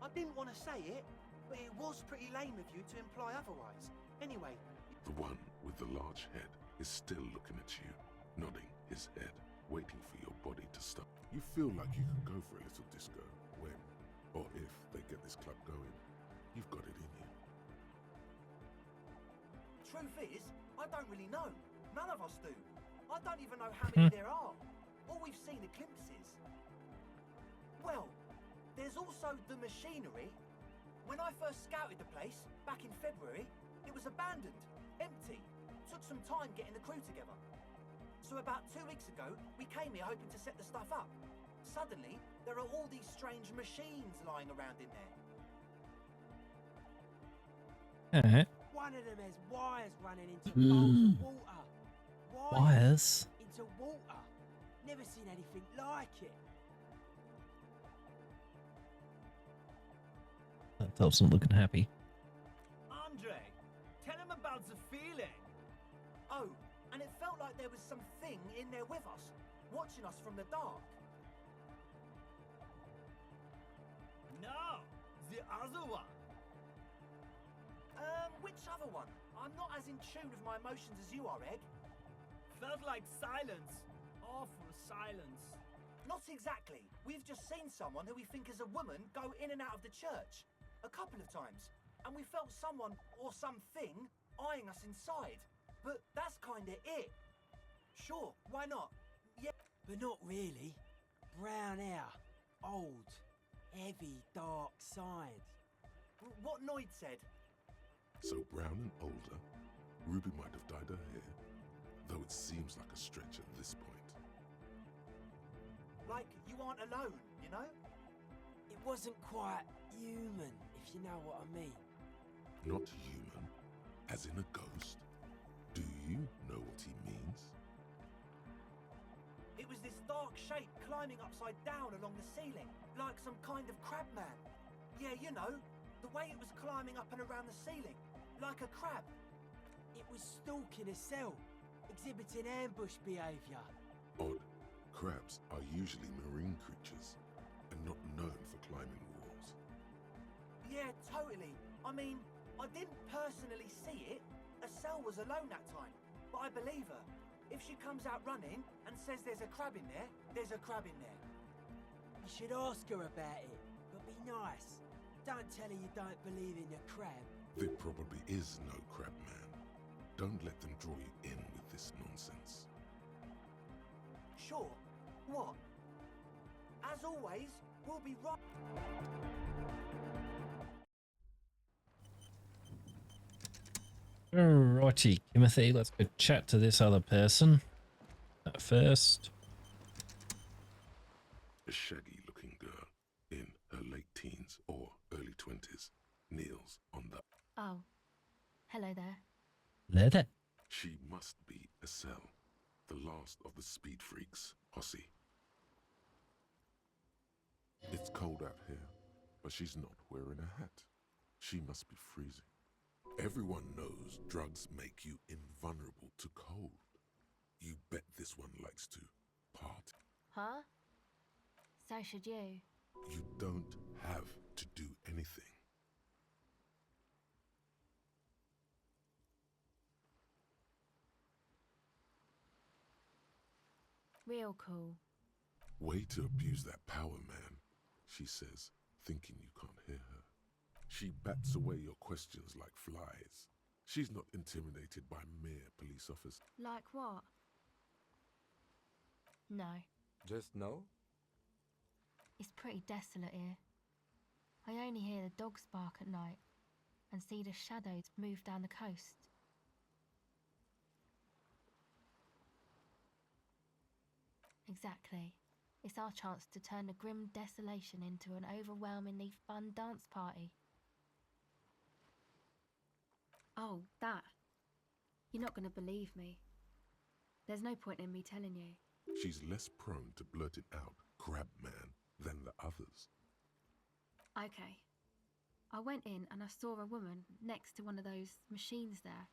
I didn't want to say it, but it was pretty lame of you to imply otherwise. Anyway, The one with the large head is still looking at you, nodding his head, waiting for your body to stop. You feel like you could go for a little disco when, or if they get this club going. You've got it in you. truth is, I don't really know. None of us do. I don't even know how many there are. All we've seen are glimpses. Well, there's also the machinery. When I first scouted the place, back in February, it was abandoned, empty. Took some time getting the crew together. So about 2 weeks ago, we came here hoping to set the stuff up. Suddenly, there are all these strange machines lying around in there. Alright. One of them has wires running into bowls of water. Wires? Into water. Never seen anything like it. That Phelps's looking happy. Andre, tell him about the feeling. Oh, and it felt like there was something in there with us, watching us from the dark. No, the other one. Which other one? I'm not as in tune with my emotions as you are, Egg. Felt like silence. Awful silence. Not exactly. We've just seen someone who we think is a woman go in and out of the church. A couple of times. And we felt someone or something eyeing us inside. But that's kinda it. Sure, why not? Yeah. But not really. Brown hair. Old. Heavy, dark side. What Noid said. So brown and older, Ruby might have dyed her hair, though it seems like a stretch at this point. Like you aren't alone, you know? It wasn't quite human, if you know what I mean. Not human, as in a ghost. Do you know what he means? It was this dark shape climbing upside down along the ceiling, like some kind of crab man. Yeah, you know, the way it was climbing up and around the ceiling, like a crab. It was stalking a cell, exhibiting ambush behaviour. Odd. Crabs are usually marine creatures, and not known for climbing walls. Yeah, totally. I mean, I didn't personally see it. A cell was alone that time, but I believe her. If she comes out running and says there's a crab in there, there's a crab in there. You should ask her about it, but be nice. Don't tell her you don't believe in the crab. There probably is no crab man. Don't let them draw you in with this nonsense. Sure. What? As always, we'll be right. Alrighty, Timothy, let's go chat to this other person first. A shaggy-looking girl in her late teens or early 20s kneels on the. Oh, hello there. Leather. She must be Estelle, the last of the speed freaks posse. It's cold out here, but she's not wearing a hat. She must be freezing. Everyone knows drugs make you invulnerable to cold. You bet this one likes to party. Huh? So should you. You don't have to do anything. Real cool. Way to abuse that power, man, she says, thinking you can't hear her. She bats away your questions like flies. She's not intimidated by mere police officers. Like what? No. Just no? It's pretty desolate here. I only hear the dogs bark at night and see the shadows move down the coast. Exactly. It's our chance to turn the grim desolation into an overwhelmingly fun dance party. Oh, that. You're not going to believe me. There's no point in me telling you. She's less prone to blurting out crab man than the others. Okay. I went in and I saw a woman next to one of those machines there.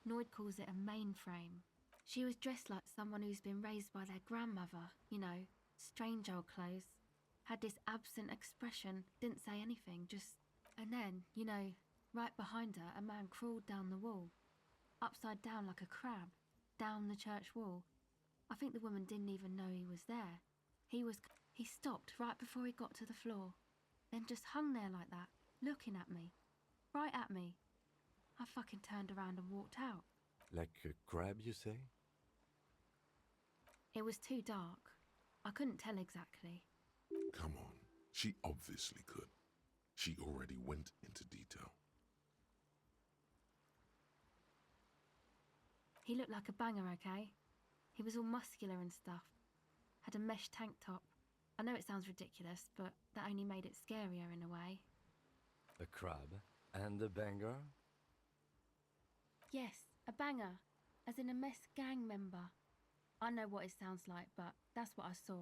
Noid calls it a mainframe. She was dressed like someone who's been raised by their grandmother, you know, strange old clothes. Had this absent expression, didn't say anything, just... And then, you know, right behind her, a man crawled down the wall. Upside down like a crab, down the church wall. I think the woman didn't even know he was there. He stopped right before he got to the floor, then just hung there like that, looking at me. Right at me. I fucking turned around and walked out. Like a crab, you say? It was too dark. I couldn't tell exactly. Come on, she obviously could. She already went into detail. He looked like a banger, okay? He was all muscular and stuff. Had a mesh tank top. I know it sounds ridiculous, but that only made it scarier in a way. A crab and a banger? Yes, a banger. As in a mess gang member. I know what it sounds like, but that's what I saw.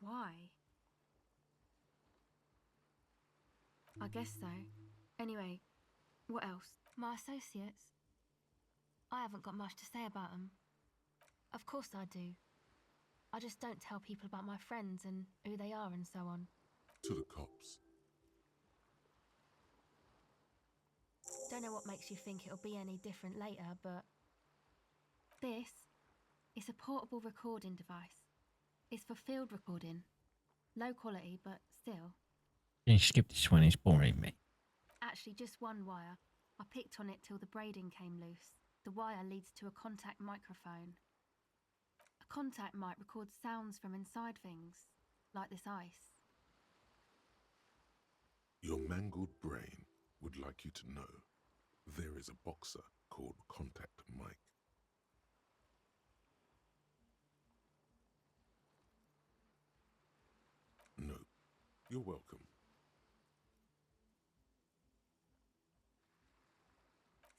Why? I guess so. Anyway, what else? My associates? I haven't got much to say about them. Of course I do. I just don't tell people about my friends and who they are and so on. To the cops. Don't know what makes you think it'll be any different later, but... This is a portable recording device. It's for field recording. Low quality, but still. Can you skip this one? It's boring me. Actually, just one wire. I picked on it till the braiding came loose. The wire leads to a contact microphone. A contact mic records sounds from inside things, like this ice. Your mangled brain would like you to know there is a boxer called Contact Mike. No, you're welcome.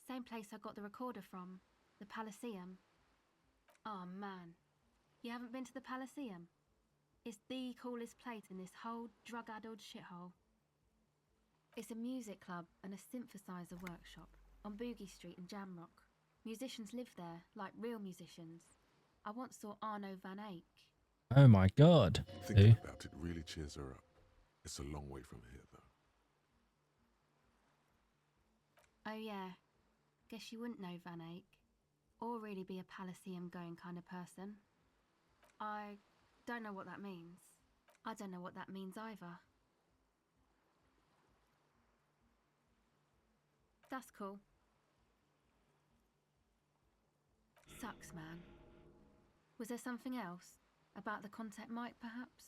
Same place I got the recorder from, the Elysium. Oh man, you haven't been to the Elysium? It's the coolest place in this whole drug-addled shithole. It's a music club and a synthesizer workshop on Boogie Street in Jamrock. Musicians live there, like real musicians. I once saw Arno van Eyck. Oh my god. Thinking about it really cheers her up. It's a long way from here, though. Oh yeah, guess you wouldn't know Van Eyck, or really be a Elysium going kind of person. I don't know what that means. I don't know what that means either. That's cool. Sucks, man. Was there something else? About the contact mic, perhaps?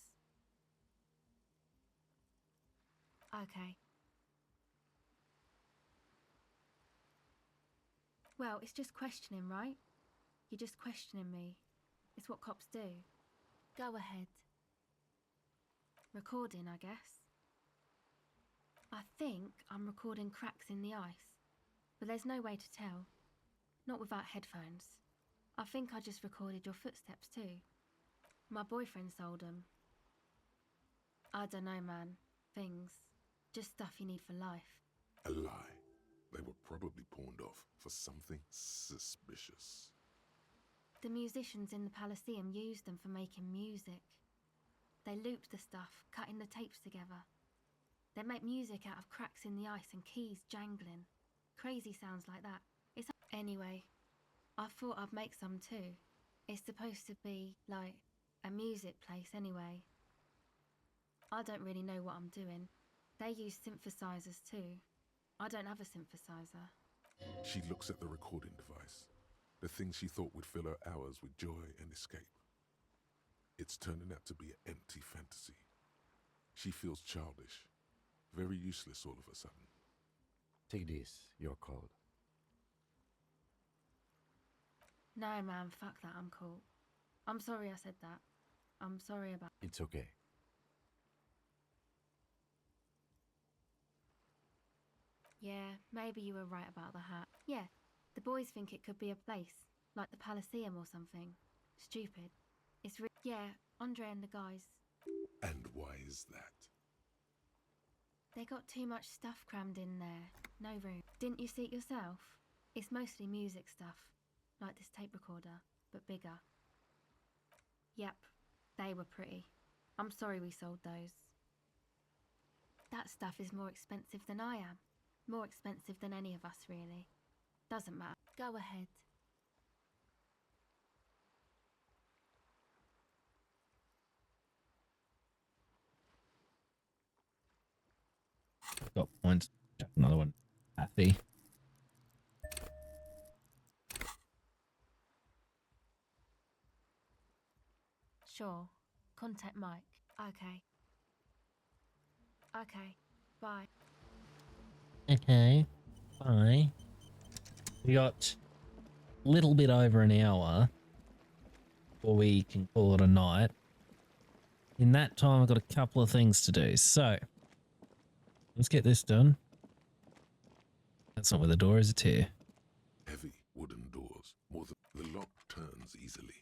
Okay. Well, it's just questioning, right? You're just questioning me. It's what cops do. Go ahead. Recording, I guess. I think I'm recording cracks in the ice, but there's no way to tell. Not without headphones. I think I just recorded your footsteps too. My boyfriend sold them. I don't know, man. Things. Just stuff you need for life. A lie. They were probably pawned off for something suspicious. The musicians in the Elysium used them for making music. They looped the stuff, cutting the tapes together. They make music out of cracks in the ice and keys jangling. Crazy sounds like that. Anyway, I thought I'd make some too. It's supposed to be, like, a music place anyway. I don't really know what I'm doing. They use synthesizers too. I don't have a synthesizer. She looks at the recording device, the thing she thought would fill her hours with joy and escape. It's turning out to be an empty fantasy. She feels childish, very useless all of a sudden. Take this, you're cold. No, man, fuck that, I'm cool. I'm sorry I said that. I'm sorry about... It's okay. Yeah, maybe you were right about the hat. Yeah, the boys think it could be a place, like the Elysium or something. Stupid. It's yeah, Andre and the guys. And why is that? They got too much stuff crammed in there. No room. Didn't you see it yourself? It's mostly music stuff, like this tape recorder, but bigger. Yep, they were pretty. I'm sorry we sold those. That stuff is more expensive than I am. More expensive than any of us, really. Doesn't matter. Go ahead. Got points. Another one. Happy. Sure. Contact Mike. Okay. Okay. Bye. Okay. Bye. We got a little bit over an hour before we can call it a night. In that time, I've got a couple of things to do. So, let's get this done. That's not where the door is, it's here. Heavy wooden doors. The lock turns easily.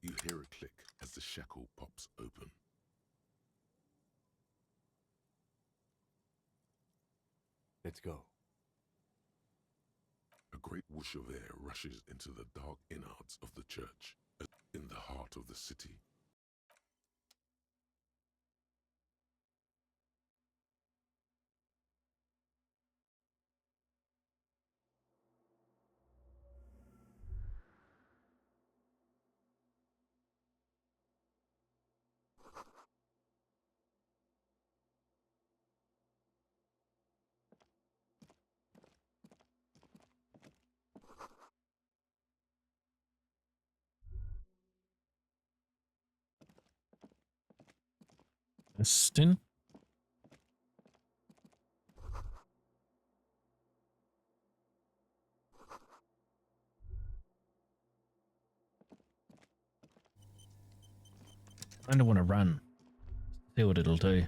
You hear a click as the shackle pops open. Let's go. A great whoosh of air rushes into the dark innards of the church, in the heart of the city. Aston. I don't want to run. See what it'll do.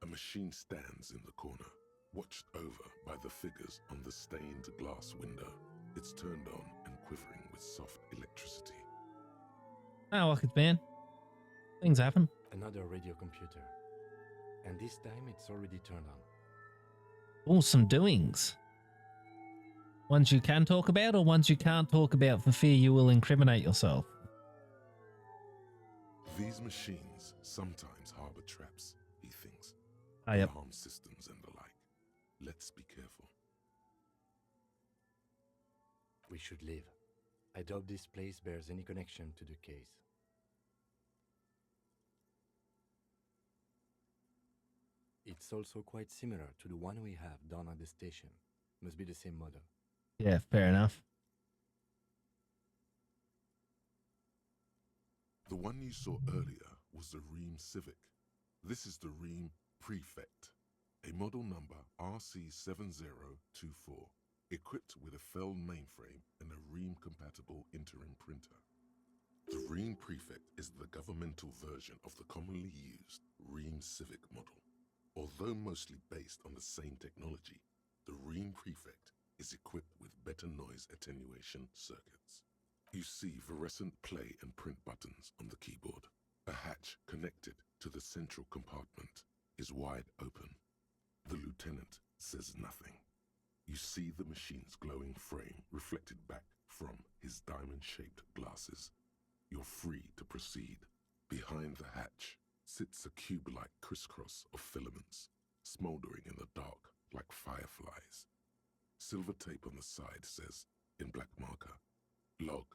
A machine stands in the corner, watched over by the figures on the stained glass window. It's turned on and quivering with soft electricity. Oh, well, man. Things happen. Another radio computer. And this time it's already turned on. Awesome doings. Ones you can talk about or ones you can't talk about for fear you will incriminate yourself? These machines sometimes harbor traps, he thinks. Yep. Alarm systems and the like. Let's be careful. We should leave. I doubt this place bears any connection to the case. It's also quite similar to the one we have down at the station. Must be the same model. Yeah, fair enough. The one you saw earlier was the Ream Civic. This is the Ream Prefect, a model number RC7024, equipped with a Feld mainframe and a Ream-compatible interim printer. The Ream Prefect is the governmental version of the commonly used Ream Civic model. Although mostly based on the same technology, the Ream Prefect is equipped with better noise attenuation circuits. You see fluorescent play and print buttons on the keyboard. A hatch connected to the central compartment is wide open. The lieutenant says nothing. You see the machine's glowing frame reflected back from his diamond-shaped glasses. You're free to proceed. Behind the hatch sits a cube-like crisscross of filaments, smoldering in the dark like fireflies. Silver tape on the side says, in black marker, Log,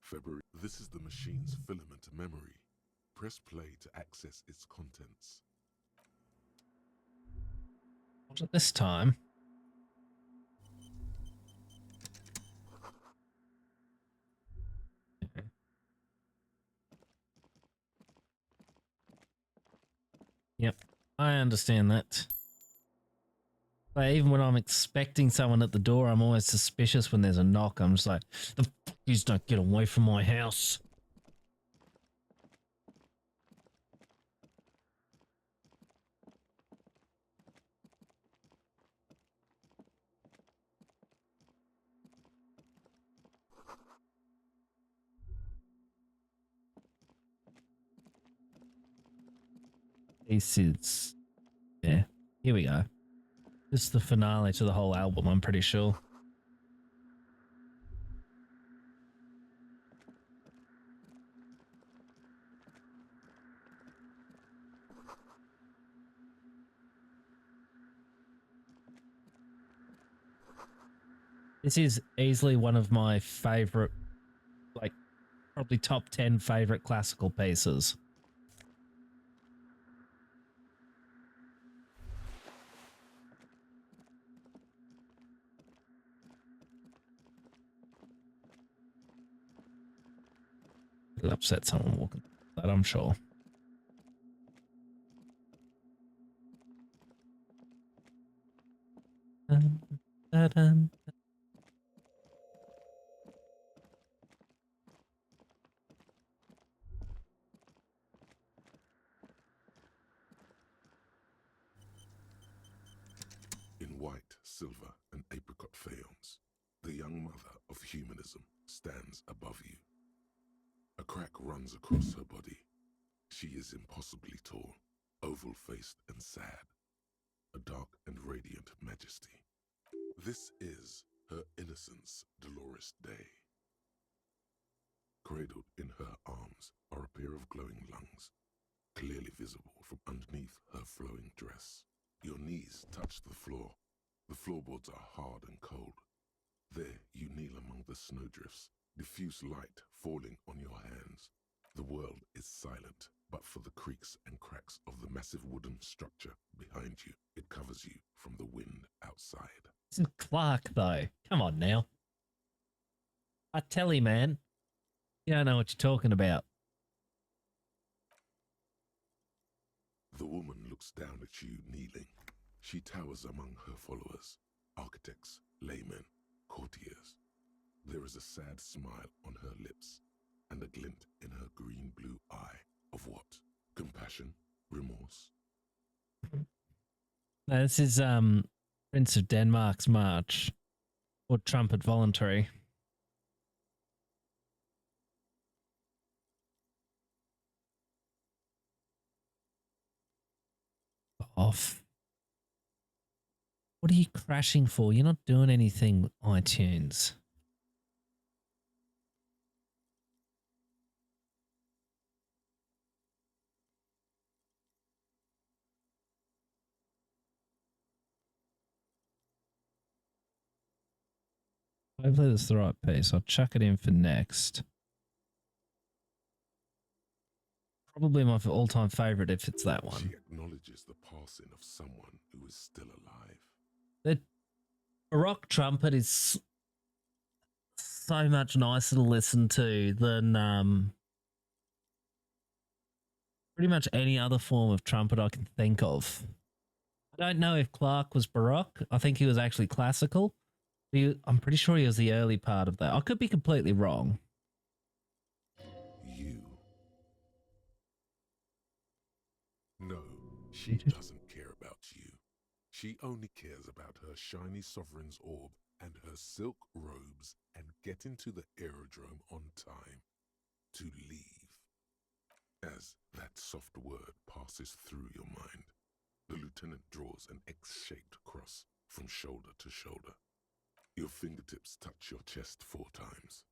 February. This is the machine's filament memory. Press play to access its contents. What at this time? Yep, I understand that. But even when I'm expecting someone at the door, I'm always suspicious when there's a knock. I'm just like, the fuckers don't get away from my house. This is... yeah, here we go. This is the finale to the whole album, I'm pretty sure. This is easily one of my favorite, like, probably top 10 favorite classical pieces. It'll upset someone walking that, I'm sure. Da-dum. In white, silver, and apricot faience, the young mother of humanism stands above you. A crack runs across her body. She is impossibly tall, oval-faced and sad, a dark and radiant majesty. This is her innocence, Dolores Day. Cradled in her arms are a pair of glowing lungs, clearly visible from underneath her flowing dress. Your knees touch the floor. The floorboards are hard and cold. There you kneel among the snowdrifts, diffuse light falling on your hands. The world is silent, but for the creaks and cracks of the massive wooden structure behind you, it covers you from the wind outside. Isn't Clark, though? Come on now. I tell you, man. You don't know what you're talking about. The woman looks down at you kneeling. She towers among her followers, architects, laymen, courtiers. There is a sad smile on her lips and a glint in her green-blue eye of what? Compassion? Remorse? No, this is Prince of Denmark's March, or Trumpet Voluntary. Off. What are you crashing for? You're not doing anything with iTunes. Hopefully that's the right piece. I'll chuck it in for next. Probably my all-time favorite if it's that one. She acknowledges the passing of someone who is still alive. The Baroque trumpet is so much nicer to listen to than pretty much any other form of trumpet I can think of. I don't know if Clark was Baroque. I think he was actually classical. I'm pretty sure he was the early part of that. I could be completely wrong. You. No, she doesn't care about you. She only cares about her shiny sovereign's orb and her silk robes and getting to the aerodrome on time to leave. As that soft word passes through your mind, the lieutenant draws an X-shaped cross from shoulder to shoulder. Your fingertips touch your chest 4 times.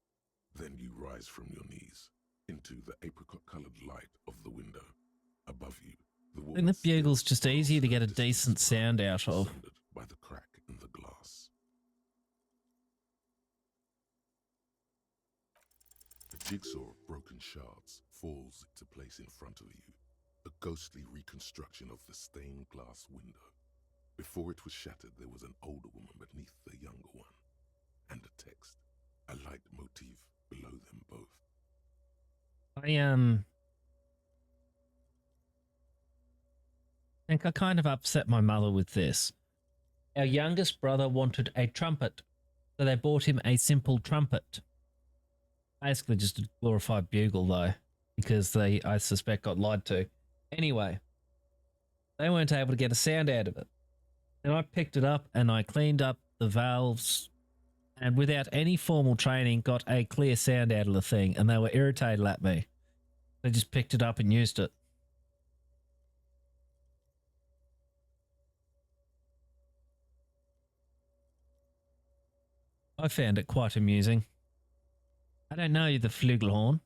Then you rise from your knees into the apricot-colored light of the window. Above you, the I think the bugle's just easier to get a decent sound out of. By the crack in the glass. A jigsaw of broken shards falls into place in front of you, a ghostly reconstruction of the stained glass window. Before it was shattered, there was an older woman beneath the younger one, and a text, a light motif below them both. I think I kind of upset my mother with this. Our youngest brother wanted a trumpet, so they bought him a simple trumpet. Basically just a glorified bugle though, because they, I suspect, got lied to. Anyway, they weren't able to get a sound out of it. And I picked it up and I cleaned up the valves and without any formal training got a clear sound out of the thing, and they were irritated at me. They just picked it up and used it. I found it quite amusing. I don't know the flugelhorn.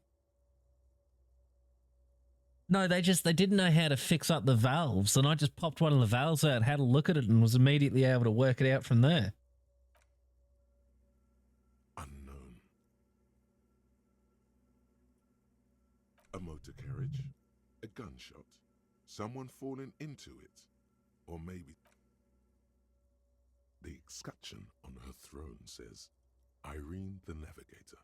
No, they didn't know how to fix up the valves, and I just popped one of the valves out, had a look at it, and was immediately able to work it out from there. Unknown. A motor carriage, a gunshot, someone falling into it, or maybe... The escutcheon on her throne says, Irene the Navigator.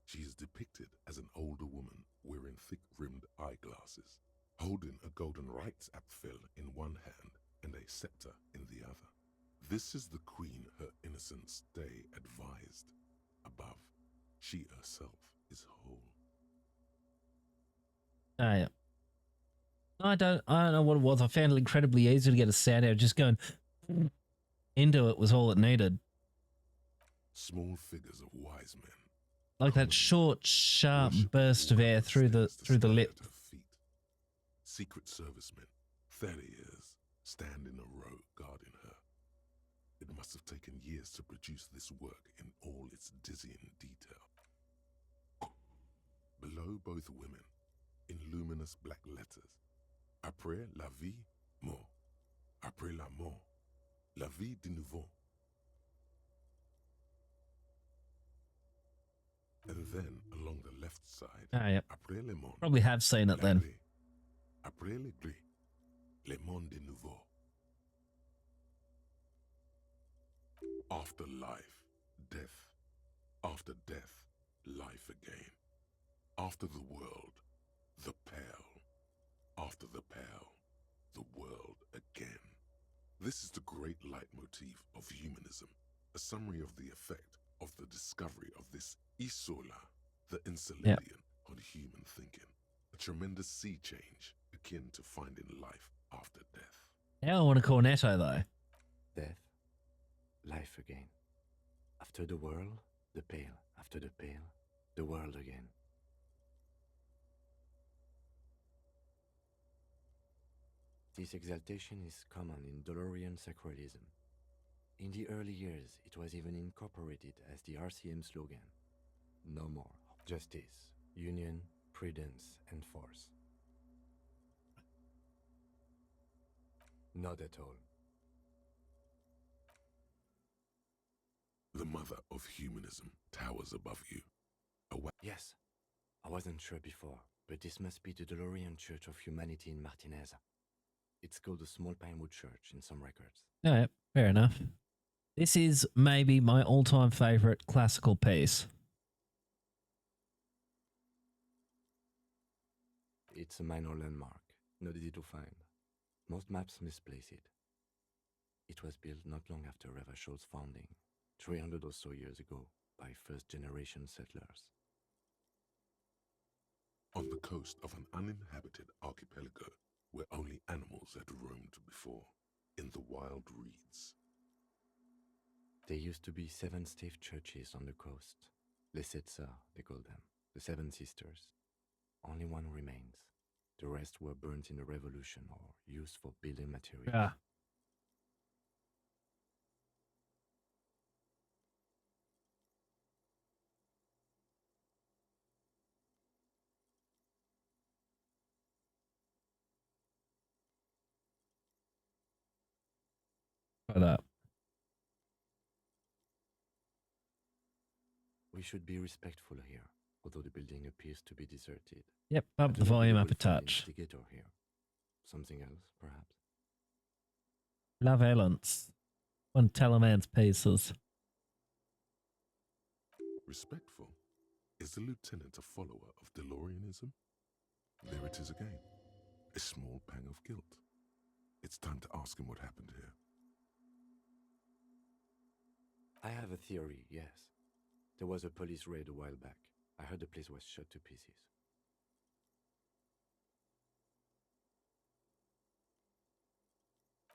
She is depicted as an older woman wearing thick-rimmed eyeglasses, holding a golden Reichsapfel in one hand and a scepter in the other. This is the queen her innocence day advised. Above, she herself is whole. Oh, yeah. I don't know what it was. I found it incredibly easy to get a sound out. Just going into it was all it needed. Small figures of wise men. Like that short, sharp burst of air through the lip. Secret servicemen, farriers, stand in a row guarding her. It must have taken years to produce this work in all its dizzying detail. Below both women, in luminous black letters, Après la vie, mort. Après la mort, la vie de nouveau. And then, along the left side, Après le monde, probably have seen it then. Après le gris, le monde de nouveau. After life, death. After death, life again. After the world, the pale. After the pale, the world again. This is the great leitmotif of humanism, a summary of the effect of the discovery of this Isola, the Insulindian, on human thinking. A tremendous sea change akin to finding life after death. Now I want a cornetto though. Death, life again. After the world, the pale. After the pale, the world again. This exaltation is common in Dolorian sacralism. In the early years, it was even incorporated as the RCM slogan. No more. Justice, union, prudence, and force. Not at all. The mother of humanism towers above you. Yes, I wasn't sure before, but this must be the DeLorean Church of Humanity in Martinez. It's called the Small Pinewood Church in some records. No, fair enough. This is maybe my all-time favorite classical piece. It's a minor landmark, not easy to find. Most maps misplace it. It was built not long after Revachol's founding, 300 or so years ago, by first-generation settlers. On the coast of an uninhabited archipelago where only animals had roamed before, in the wild reeds. There used to be 7 stave churches on the coast. Les Sept Sœurs, they call them, the 7 sisters. Only one remains. The rest were burnt in the revolution or used for building materials. Yeah. That. We should be respectful here, although the building appears to be deserted. Yep, bump the volume up a touch. Here. Something else, perhaps. La Valence. One Teleman's pieces. Respectful? Is the lieutenant a follower of DeLoreanism? There it is again. A small pang of guilt. It's time to ask him what happened here. I have a theory, yes. There was a police raid a while back. I heard the place was shot to pieces.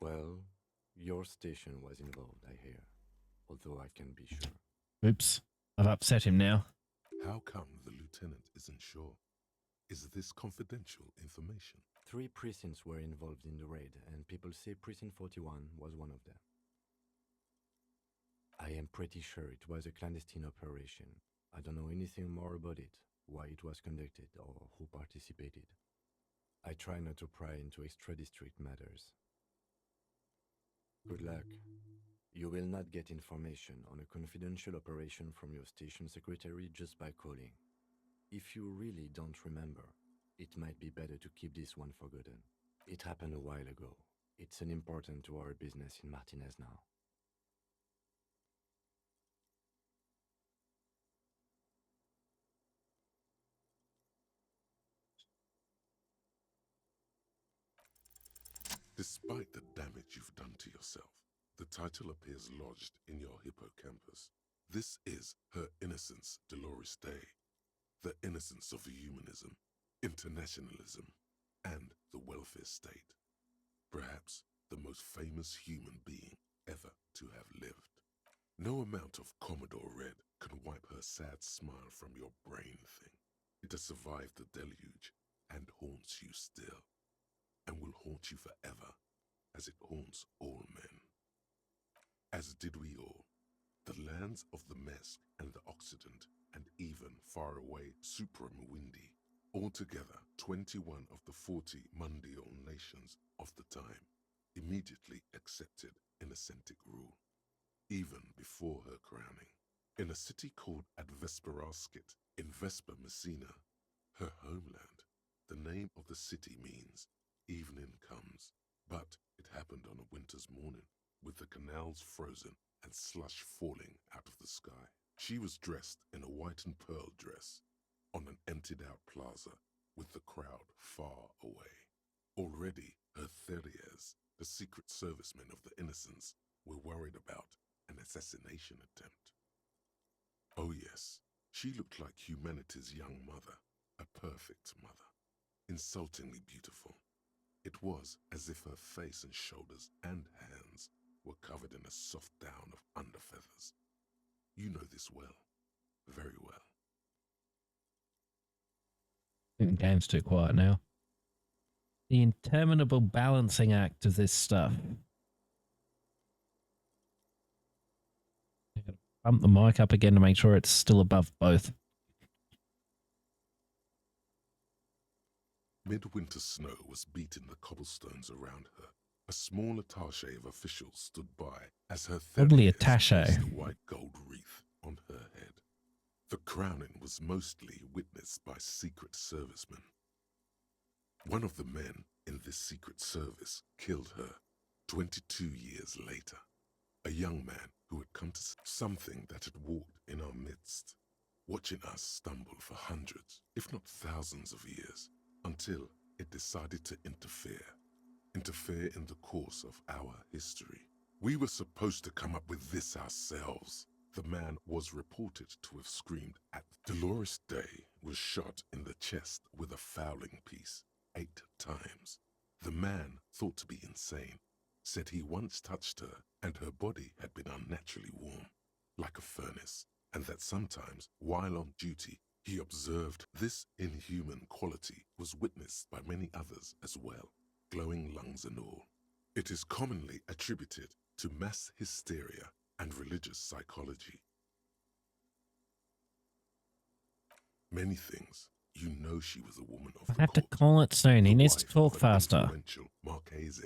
Well, your station was involved, I hear. Although I can't be sure. Oops, I've upset him now. How come the lieutenant isn't sure? Is this confidential information? 3 precincts were involved in the raid, and people say Precinct 41 was one of them. I am pretty sure it was a clandestine operation. I don't know anything more about it, why it was conducted, or who participated. I try not to pry into extra-district matters. Good luck. You will not get information on a confidential operation from your station secretary just by calling. If you really don't remember, it might be better to keep this one forgotten. It happened a while ago. It's unimportant to our business in Martinez now. Despite the damage you've done to yourself, the title appears lodged in your hippocampus. This is Her Innocence Dolores Day, the innocence of humanism, internationalism, and the welfare state. Perhaps the most famous human being ever to have lived. No amount of Commodore Red can wipe her sad smile from your brain thing. It has survived the deluge and haunts you still, and will haunt you forever, as it haunts all men. As did we all. The lands of the Mesk and the Occident, and even far away Supramwindi, altogether 21 of the 40 Mundial nations of the time, immediately accepted Innocentic rule, even before her crowning. In a city called Advesperaskit in Vespa Messina, her homeland, the name of the city means evening comes, but it happened on a winter's morning, with the canals frozen and slush falling out of the sky. She was dressed in a white and pearl dress, on an emptied-out plaza, with the crowd far away. Already, her Theriers, the secret servicemen of the Innocents, were worried about an assassination attempt. Oh yes, she looked like humanity's young mother, a perfect mother, insultingly beautiful. It was as if her face and shoulders and hands were covered in a soft down of underfeathers. You know this well, very well. I think the game's too quiet now. The interminable balancing act of this stuff. Bump the mic up again to make sure it's still above both. Midwinter snow was beating the cobblestones around her, A small attaché of officials stood by as her Probably therapist attaché. placed a white gold wreath on her head. The crowning was mostly witnessed by Secret Servicemen. One of the men in this Secret Service killed her 22 years later. A young man who had come to something that had walked in our midst, watching us stumble for hundreds, if not thousands of years, until it decided to interfere in the course of our history. We were supposed to come up with this ourselves. The man was reported to have screamed at Dolores Day was shot in the chest with a fowling piece 8 times. The man, thought to be insane, said he once touched her and her body had been unnaturally warm, like a furnace, and that sometimes, while on duty, he observed this inhuman quality was witnessed by many others as well, glowing lungs and all. It is commonly attributed to mass hysteria and religious psychology. Many things. You know she was a woman of I the have to court, call it soon. He the needs to wife talk of an faster. influential Marchese,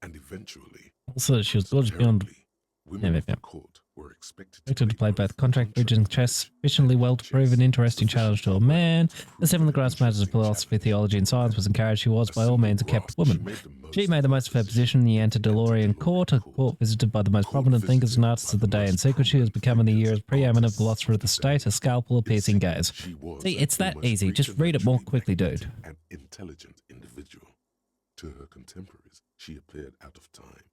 and eventually, Also, she was good beyond. terribly, women Yeah, of the yeah. court were expected Expected to play both contract bridge and chess chess sufficiently well to prove an interesting challenge to a man. As if on the grass matters of philosophy, theology, and science was encouraged, she was by all means a kept woman. She made the most of her position in the antediluvian court, a court visited by the most prominent thinkers and artists of the day. In secret, she was becoming the year's preeminent philosopher of the state, a scalpel, a piercing gaze. See, it's that easy. Just read it more quickly, dude. An intelligent individual. To her contemporaries, she appeared out of time.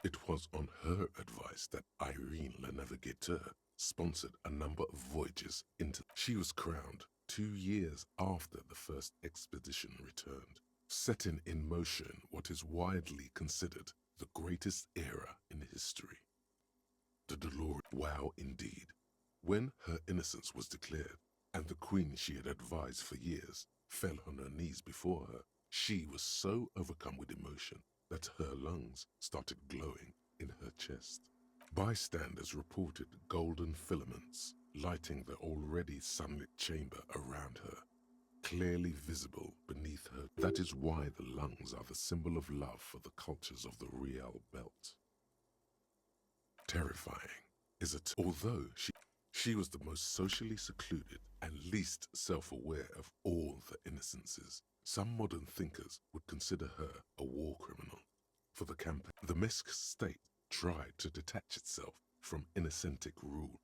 It was on her advice that Irene Le Navigateur sponsored a number of voyages into. She was crowned 2 years after the first expedition returned, setting in motion what is widely considered the greatest era in history. The DeLorean. Wow, indeed. When her innocence was declared, and the queen she had advised for years fell on her knees before her, she was so overcome with emotion that her lungs started glowing in her chest. Bystanders reported golden filaments lighting the already sunlit chamber around her, clearly visible beneath her. That is why the lungs are the symbol of love for the cultures of the Real Belt. Terrifying is it, although she was the most socially secluded and least self-aware of all the innocences. Some modern thinkers would consider her a war criminal. For the campaign, the Mesk state tried to detach itself from innocentic rule.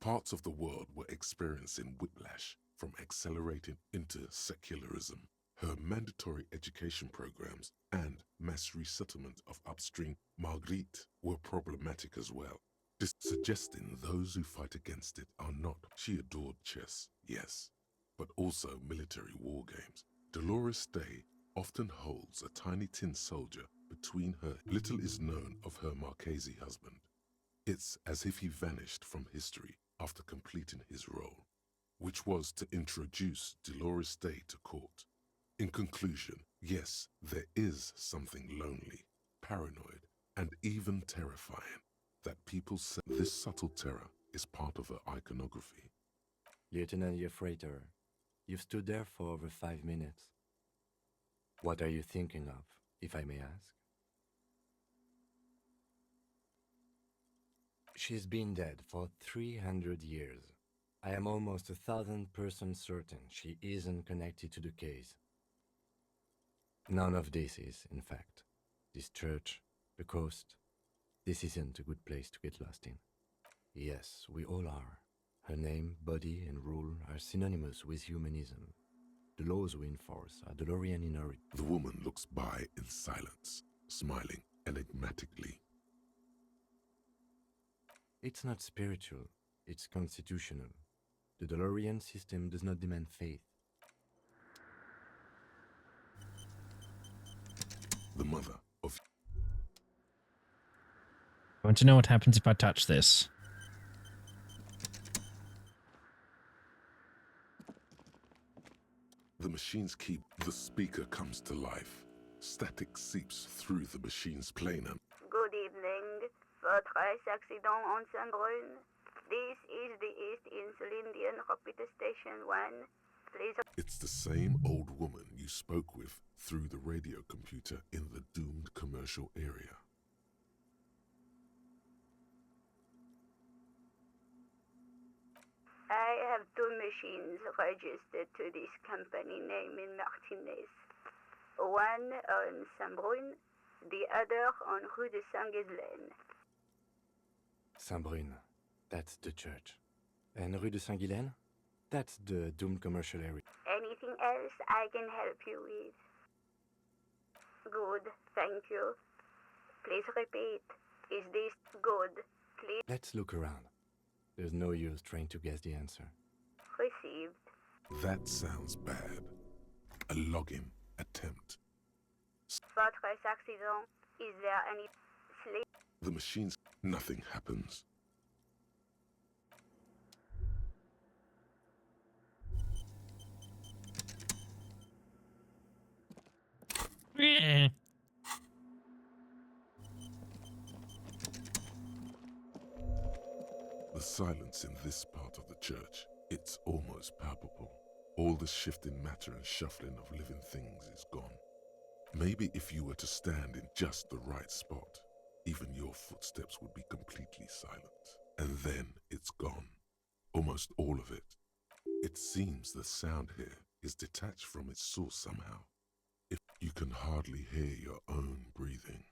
Parts of the world were experiencing whiplash from accelerating into secularism. Her mandatory education programs and mass resettlement of upstream Marguerite were problematic as well, suggesting those who fight against it are not. She adored chess, yes, but also military war games. Dolores Day often holds a tiny tin soldier between her. Little is known of her Marchese husband. It's as if he vanished from history after completing his role, which was to introduce Dolores Day to court. In conclusion, yes, there is something lonely, paranoid, and even terrifying that people say. This subtle terror is part of her iconography. Lieutenant Yefrater, you've stood there for over 5 minutes. What are you thinking of, if I may ask? She's been dead for 300 years. I am almost 1,000% certain she isn't connected to the case. None of this is, in fact. This church, the coast, this isn't a good place to get lost in. Yes, we all are. Her name, body, and rule are synonymous with humanism. The laws we enforce are DeLorean in origin. The woman looks by in silence, smiling enigmatically. It's not spiritual, it's constitutional. The DeLorean system does not demand faith. The mother of I want to know what happens if I touch this. the machines keep. The speaker comes to life. Static seeps through the machine's planar. Good evening. Votre accident on Saint-Brun. This is the East Insulindian Repeater Station 1. Please. It's the same old woman you spoke with through the radio computer in the doomed commercial area. I have two machines registered to this company name in Martinez. One on Saint-Brun, the other on Rue de Saint-Ghislaine. Saint-Brun, that's the church. And Rue de Saint-Ghislaine? That's the doomed commercial area. Anything else I can help you with? Good, thank you. Please repeat. Is this good? Please. Let's look around. There's no use trying to guess the answer. Received. That sounds bad. A login attempt. Votre accident. Is there any sleep? The machines, nothing happens. Yeah. The silence in this part of the church, it's almost palpable. All the shifting matter and shuffling of living things is gone. Maybe if you were to stand in just the right spot, even your footsteps would be completely silent. And then it's gone. Almost all of it. It seems the sound here is detached from its source somehow. If you can hardly hear your own breathing.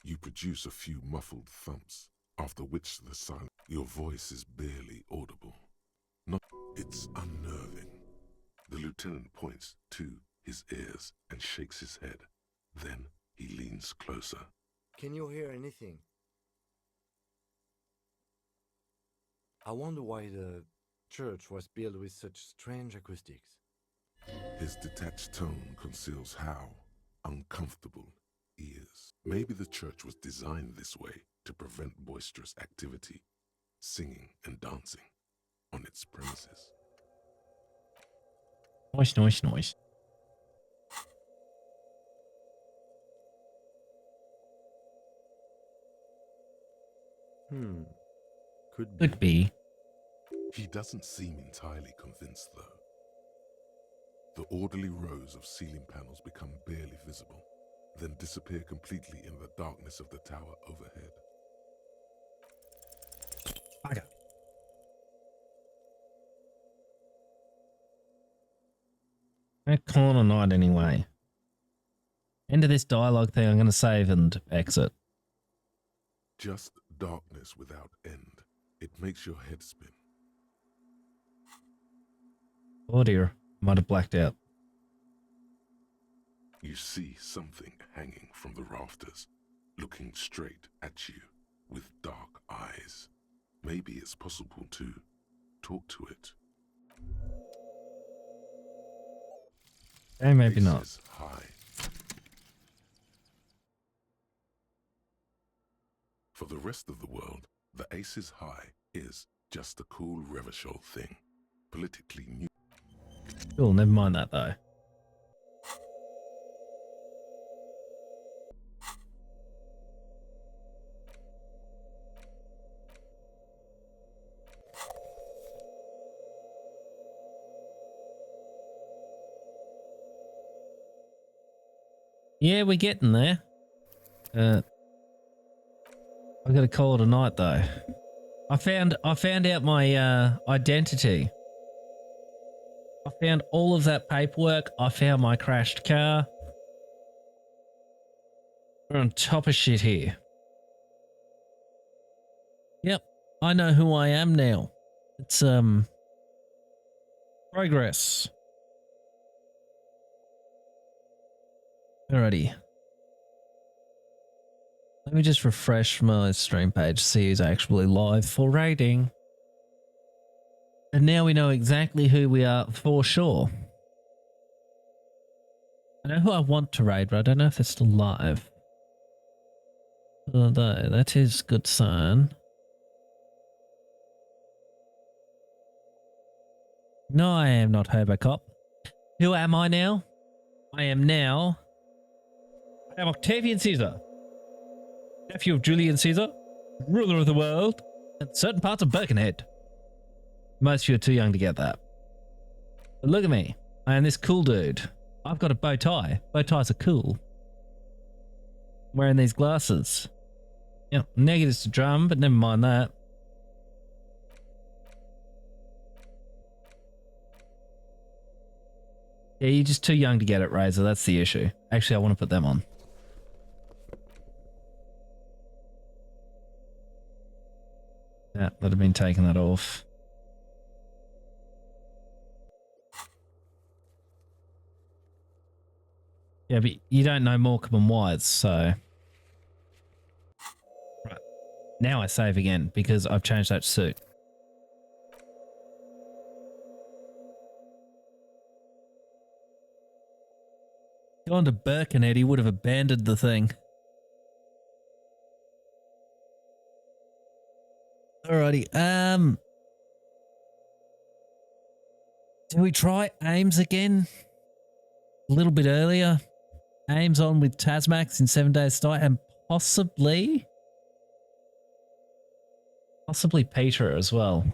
You produce a few muffled thumps, after which the silence, your voice is barely audible. It's unnerving. The lieutenant points to his ears and shakes his head. Then he leans closer. Can you hear anything? I wonder why the church was built with such strange acoustics. His detached tone conceals how uncomfortable he is. Maybe the church was designed this way to prevent boisterous activity, singing and dancing on its premises. Noise, noise, noise. Could be. He doesn't seem entirely convinced, though. The orderly rows of ceiling panels become barely visible, then disappear completely in the darkness of the tower overhead. Bugger. I call a night anyway. End of this dialogue thing, I'm going to save and exit. Just darkness without end. It makes your head spin. Oh dear, might have blacked out. You see something hanging from the rafters, looking straight at you with dark eyes. Maybe it's possible to talk to it. Okay, maybe not. Aces high. For the rest of the world, the aces high is just a cool Revachol thing. Politically new. Cool, never mind that though. Yeah, we're getting there. I gotta call it a night though. I found out my identity. I found all of that paperwork. I found my crashed car. We're on top of shit here. Yep, I know who I am now. It's progress. Alrighty. Let me just refresh my stream page to see who's actually live for raiding. And now we know exactly who we are for sure. I know who I want to raid, but I don't know if they're still live. Although, that is a good sign. No, I am not Hobocop. Who am I now? I am Octavian Caesar, nephew of Julian Caesar, ruler of the world, and certain parts of Birkenhead. Most of you are too young to get that. But look at me. I am this cool dude. I've got a bow tie. Bow ties are cool. Wearing these glasses. Yeah, negatives to drum, but never mind that. Yeah, you're just too young to get it, Razor. That's the issue. Actually, I want to put them on. Yeah, that have been taking that off. Yeah, but you don't know Morecambe and Wise, so... Right. Now I save again because I've changed that suit. Gone to Birkenhead, he would have abandoned the thing. Alrighty, do we try Ames again? A little bit earlier? Ames on with Tasmax in 7 Days to Die and possibly Peter as well.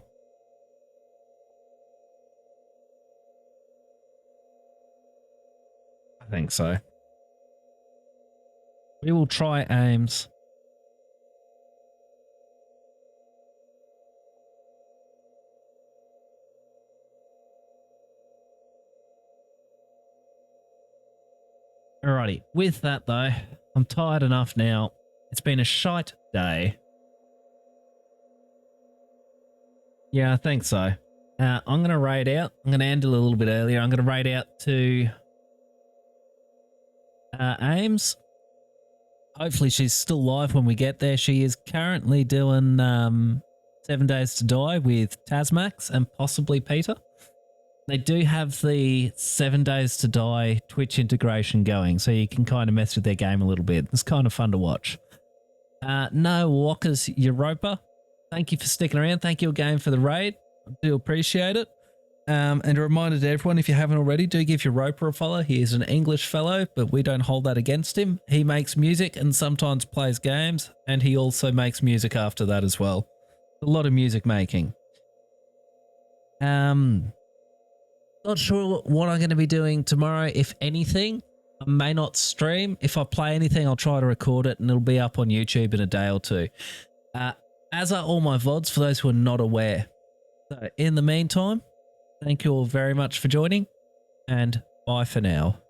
I think so. We will try Ames. Alrighty, with that though, I'm tired enough now. It's been a shite day. Yeah, I think so. I'm going to raid out. I'm going to end it a little bit earlier. I'm going to raid out to Ames. Hopefully she's still live when we get there. She is currently doing 7 Days to Die with Tasmax and possibly Peter. They do have the 7 Days to Die Twitch integration going, so you can kind of mess with their game a little bit. It's kind of fun to watch. No Walker's Europa. Thank you for sticking around. Thank you again for the raid. I do appreciate it. And a reminder to everyone, if you haven't already, do give your Roper a follow. He is an English fellow, but we don't hold that against him. He makes music and sometimes plays games, and he also makes music after that as well. A lot of music making. Not sure what I'm going to be doing tomorrow, if anything. I may not stream. If I play anything, I'll try to record it, and it'll be up on YouTube in a day or two. As are all my VODs, for those who are not aware. So, in the meantime, thank you all very much for joining, and bye for now.